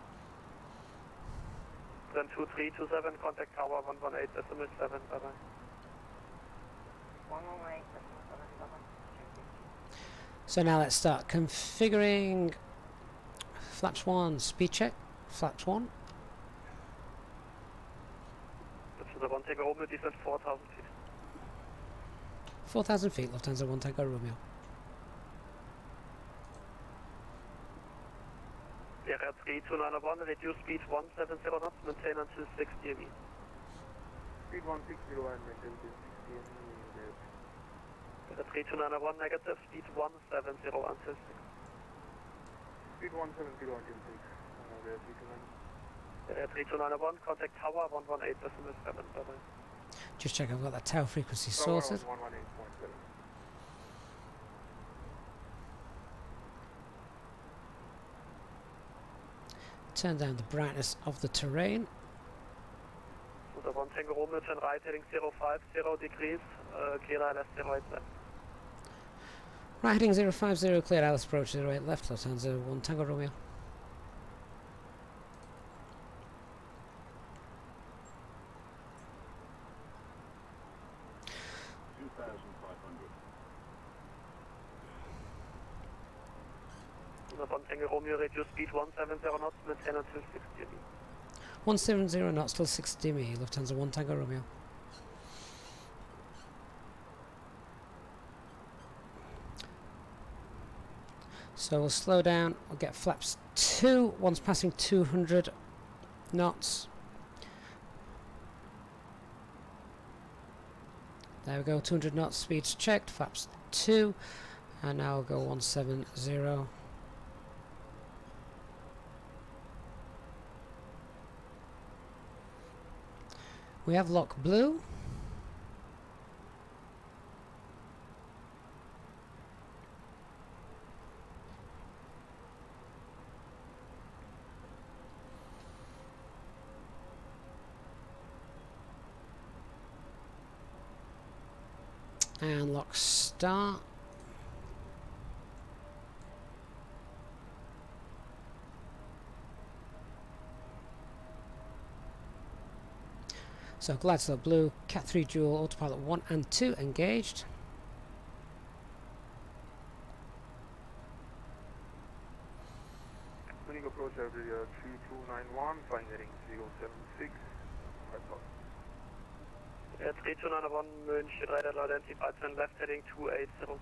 Then 2327 contact tower 118 decimal 7, bye bye. 118, So now let's start configuring flaps 1, speed check, flaps 1. So the 1 Tango Romeo descent 4000 feet. 4,000 feet, Lufthansa 1 Tango Romeo. Area 3291, reduce speed 170 knots, maintain until 6 DME. Speed 160 and maintain 60 and Area 3291, negative, speed 170 until 6. Speed 170 until 6, Iberia 329. Area 3291, contact tower 118 decimal 7, bye bye. Just check I've got that tower frequency Tower sorted. 118.7. Turn down the brightness of the terrain. So the 1 Tango Romeo turn right heading 050 degrees, clear ILS 08 left. Right, heading 050, clear ILS approach 08 left, Lufthansa 1 Tango Romeo. The 1 Tango Romeo reduce speed 170 knots, maintain until 6 DME. 170 knots till 6 DME, Lufthansa 1 Tango Romeo. So we'll slow down, we'll get flaps 2 once passing 200 knots. There we go, 200 knots, speeds checked, flaps 2, and now we'll go 170. We have lock blue. And lock start. So glide slope blue, Cat 3 dual, autopilot 1 and 2 engaged. Munich approach Iberia 3291, flying heading 076, 5000. 3291 München, radar identified, turn left heading 280.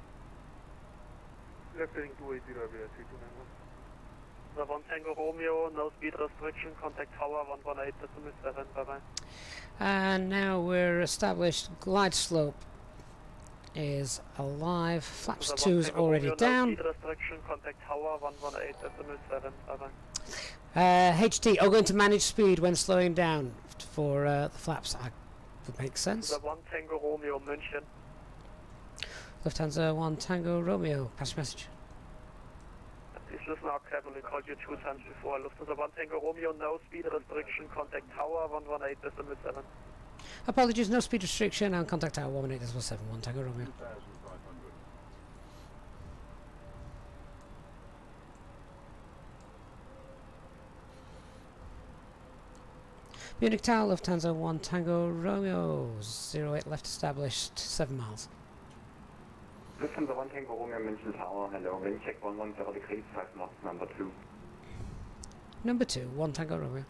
Left heading 280, Iberia 3291. The 1 Tango Romeo, no speed restriction, contact tower 118.7, bye-bye. And now we're established. Glide slope is alive. Flaps The 1 2's Tango already Romeo, down. No speed restriction, contact tower 118.7, bye-bye. HT, going to manage speed when slowing down for the flaps. Would make sense. The 1 Tango Romeo, München. Lufthansa 1 Tango Romeo. Pass message. Please listen out carefully, called you 2 times before. Lufthansa 1 Tango Romeo, no speed restriction, contact tower 118.7. Apologies, no speed restriction and contact tower 118.7 1 Tango Romeo. 2,500. Munich Tower, Lufthansa 1 Tango Romeo, 08 left established, 7 miles. Lufthansa 1 Tango Romeo München Tower, hello, wind check 110 degrees, 5 knots, number 2. Number 2, 1 Tango Romeo.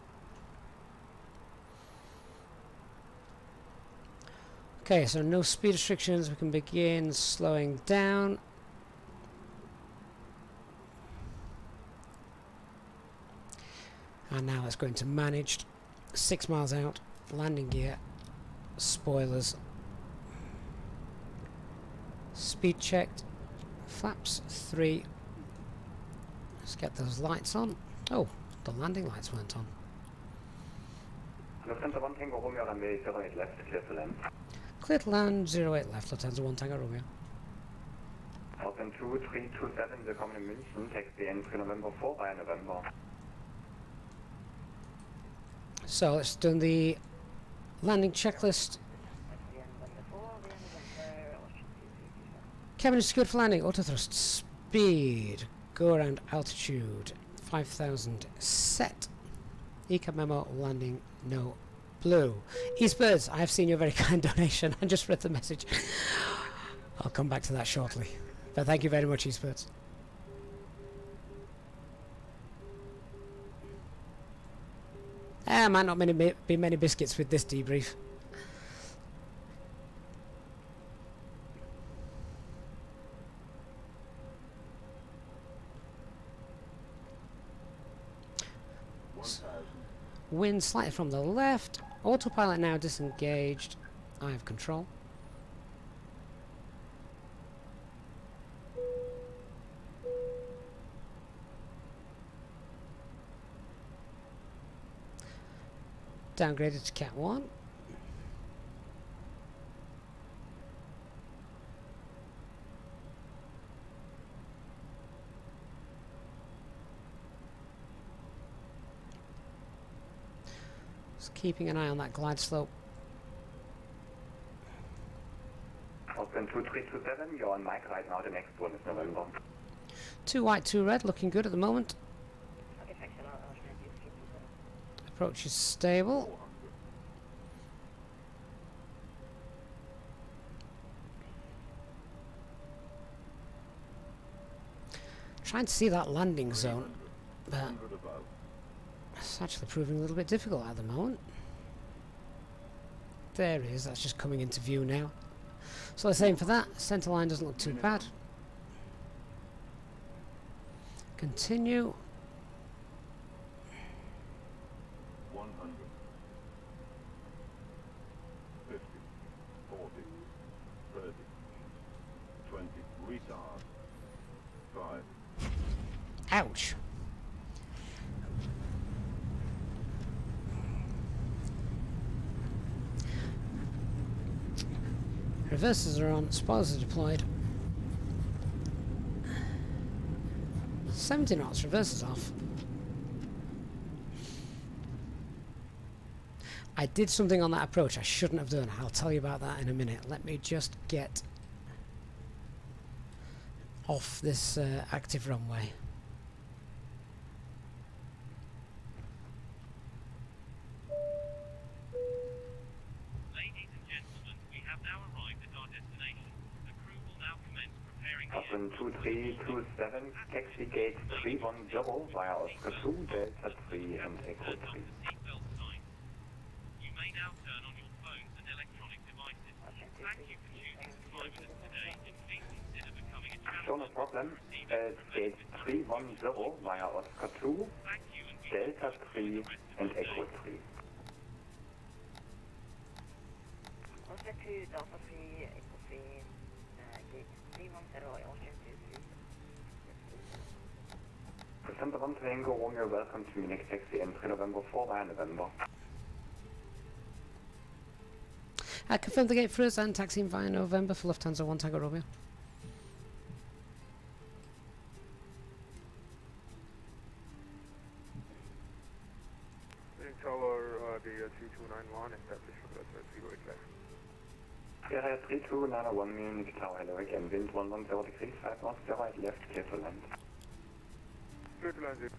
Okay, so no speed restrictions, we can begin slowing down. And now it's going to managed. 6 miles out, landing gear, spoilers, speed checked, flaps 3. Let's get those lights on. Oh, the landing lights weren't on. Lufthansa 1 Tango Romeo, runway 08 left, clear to land. Clear to land, 08 left, Lufthansa 1 Tango Romeo. Austin 2327, willkommen in München, taxi entry November 4 via November. So let's do the landing checklist. Cabin is secured for landing. Auto thrust speed. Go around altitude 5,000 set. ECAB memo landing no blue. Eastbirds, I have seen your very kind donation. I just read the message. I'll come back to that shortly. But thank you very much, Eastbirds. Might not be many biscuits with this debrief. Wind slightly from the left. Autopilot now disengaged. I have control. Downgraded to Cat 1. Just keeping an eye on that glide slope. Austin 2327, you're on mic right now, the next one is November. 2 white, 2 red, looking good at the moment. Approach is stable. Trying to see that landing zone, but it's actually proving a little bit difficult at the moment. There it is, that's just coming into view now. So let's aim for that. Centre line doesn't look too bad. Continue. 100. 50. 40. 30. 20. Retard. 5. Ouch. Reversers are on, spoilers are deployed. 70 knots, reversers off. I did something on that approach I shouldn't have done. I'll tell you about that in a minute. Let me just get off this active runway. Ladies and gentlemen, we have now arrived at our destination. The crew will now commence preparing the Austin 2327, taxi gate 310 via Oscar 2, Delta 3 and Echo 3. seatbelt signs. You may now turn on your phones and electronic devices. Thank you for choosing to fly with us today. And please consider becoming a Sure, channel no problem. member to receive Gate 310 via Oscar 2, Thank you, and we Delta 3 and Echo 3. Oscar 2, Delta 3, Echo 3, gate 310, Ocean 23. December 1 Tango Romeo, welcome to Munich taxi entry November 4 via November. Confirm the gate for us and taxiing via November for Lufthansa 1 Tango Romeo. Munich Tower, the 3291, established from that 08 left. Area 3291 Munich Tower, hello again, wind 110 degrees, 5 knots, 0 right left, clear to land. Clear to land,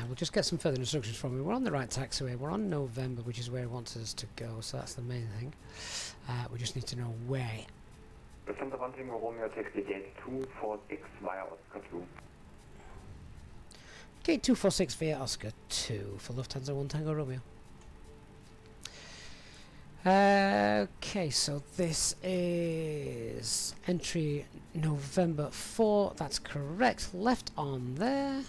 We'll just get some further instructions from him. We're on the right taxiway. We're on November, which is where he wants us to go, so that's the main thing. We just need to know where. December 1 Tango Romeo, taxi gate 246 via Oscar 2. Gate 246 via Oscar 2 for Lufthansa 1 Tango Romeo. Okay, so this is entry November 4. That's correct. Left on there.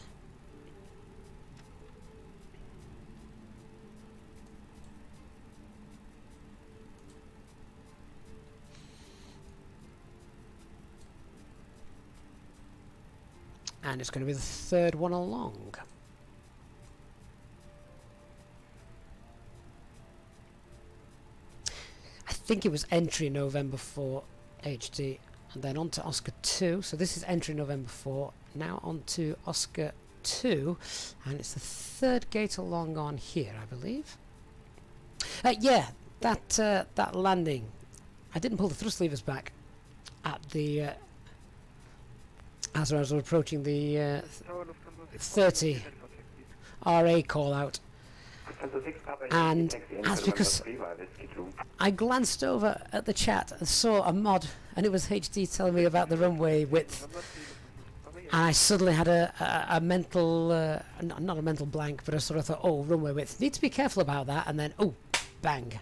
And it's going to be the third one along. I think it was entry November 4 HD and then on to Oscar 2. So this is entry November 4. Now on to Oscar 2. And it's the third gate along on here, I believe. Yeah, that landing. I didn't pull the thrust levers back at the... as I was approaching the 30 RA call out, and that's because I glanced over at the chat and saw a mod and it was HD telling me about the runway width, and I suddenly had a mental, not a mental blank, but I sort of thought, oh, runway width, need to be careful about that, and then oh, bang,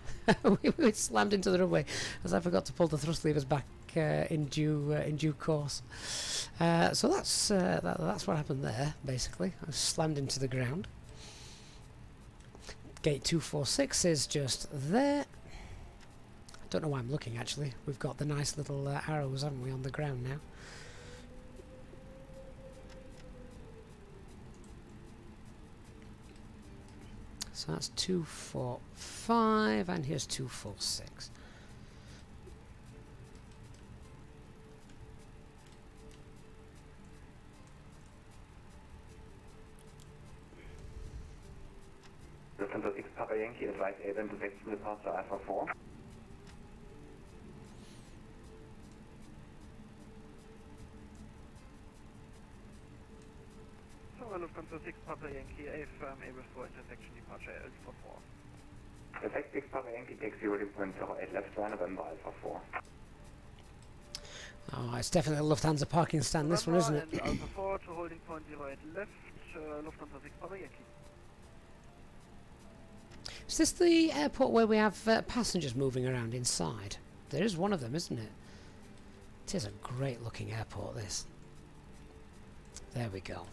we slammed into the runway as I forgot to pull the thrust levers back in due course. So that's what happened there. Basically, I was slammed into the ground. Gate 246 is just there. I don't know why I'm looking. Actually, we've got the nice little arrows, haven't we, on the ground now? So that's 245, and here's 246. Lufthansa 6 Papa Yankee, advise ABEM to VATSIM departure Alpha 4. So, Lufthansa 6 Papa Yankee, AFM able for intersection departure Alpha 4. Effect 6 Papa Yankee, taxi holding point 08 left via November Alpha 4. Oh, it's definitely a Lufthansa parking stand, this one, isn't it? And Alpha 4 to holding point 08 left, Lufthansa 6 Papa Yankee. Is this the airport where we have passengers moving around inside? There is one of them, isn't it? It is a great looking airport, this. There we go.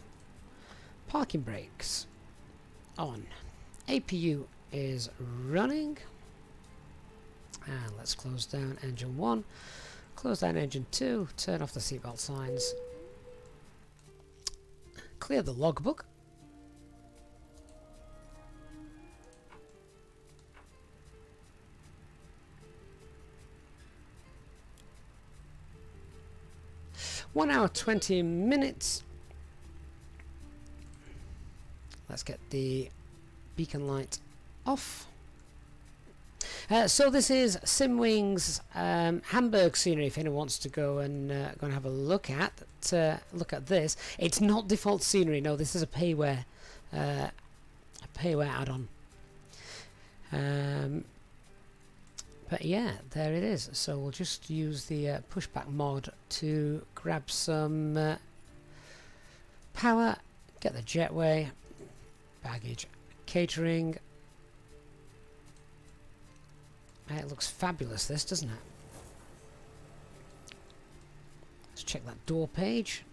Parking brakes on. APU is running. And let's close down engine 1. Close down engine 2. Turn off the seatbelt signs. Clear the logbook. One hour 20 minutes. Let's get the beacon light off. So this is Simwing's Hamburg scenery. If anyone wants to go and have a look at this, it's not default scenery. No, this is a payware add-on. But yeah, there it is. So we'll just use the pushback mod to grab some power, get the jetway, baggage, catering. It looks fabulous, this, doesn't it? Let's check that door page.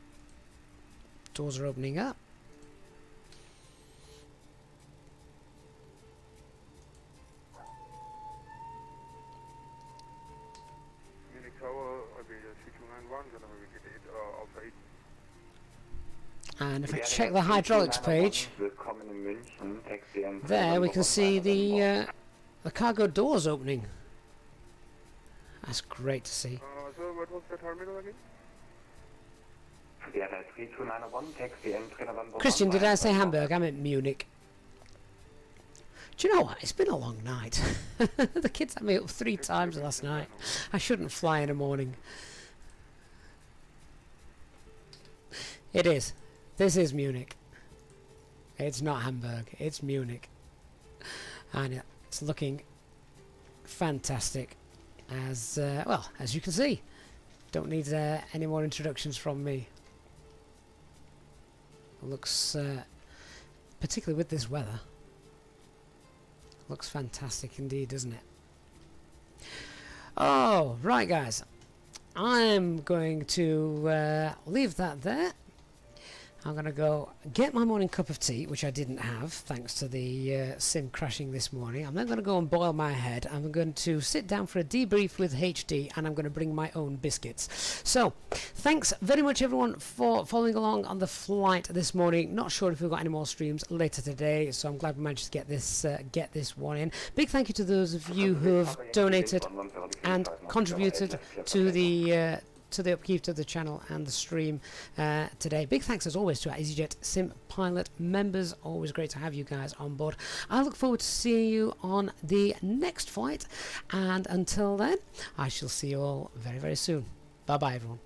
Doors are opening up. Munich Tower, okay, C291, dann haben wir gedreht Alpha 8. And if I check the hydraulics page, there we can see the cargo doors opening. That's great to see. So what was the terminal again? Christian, did I say Hamburg? I meant Munich. Do you know what? It's been a long night. The kids had me up 3 times last night. I shouldn't fly in the morning. It is. This is Munich. It's not Hamburg. It's Munich. And it's looking fantastic. As well, as you can see. Don't need any more introductions from me. It looks, particularly with this weather, looks fantastic indeed, doesn't it? Oh, right guys. I'm going to leave that there. I'm going to go get my morning cup of tea, which I didn't have thanks to the sim crashing this morning. I'm then going to go and boil my head. I'm going to sit down for a debrief with HD, and I'm going to bring my own biscuits. So, thanks very much everyone for following along on the flight this morning. Not sure if we've got any more streams later today, so I'm glad we managed to get this one in. Big thank you to those of you who have donated and contributed to the upkeep of the channel and the stream today. Big thanks as always to our Easyjetsimpilot members. Always great to have you guys on board. I look forward to seeing you on the next flight, and until then I shall see you all very, very soon. Bye bye everyone.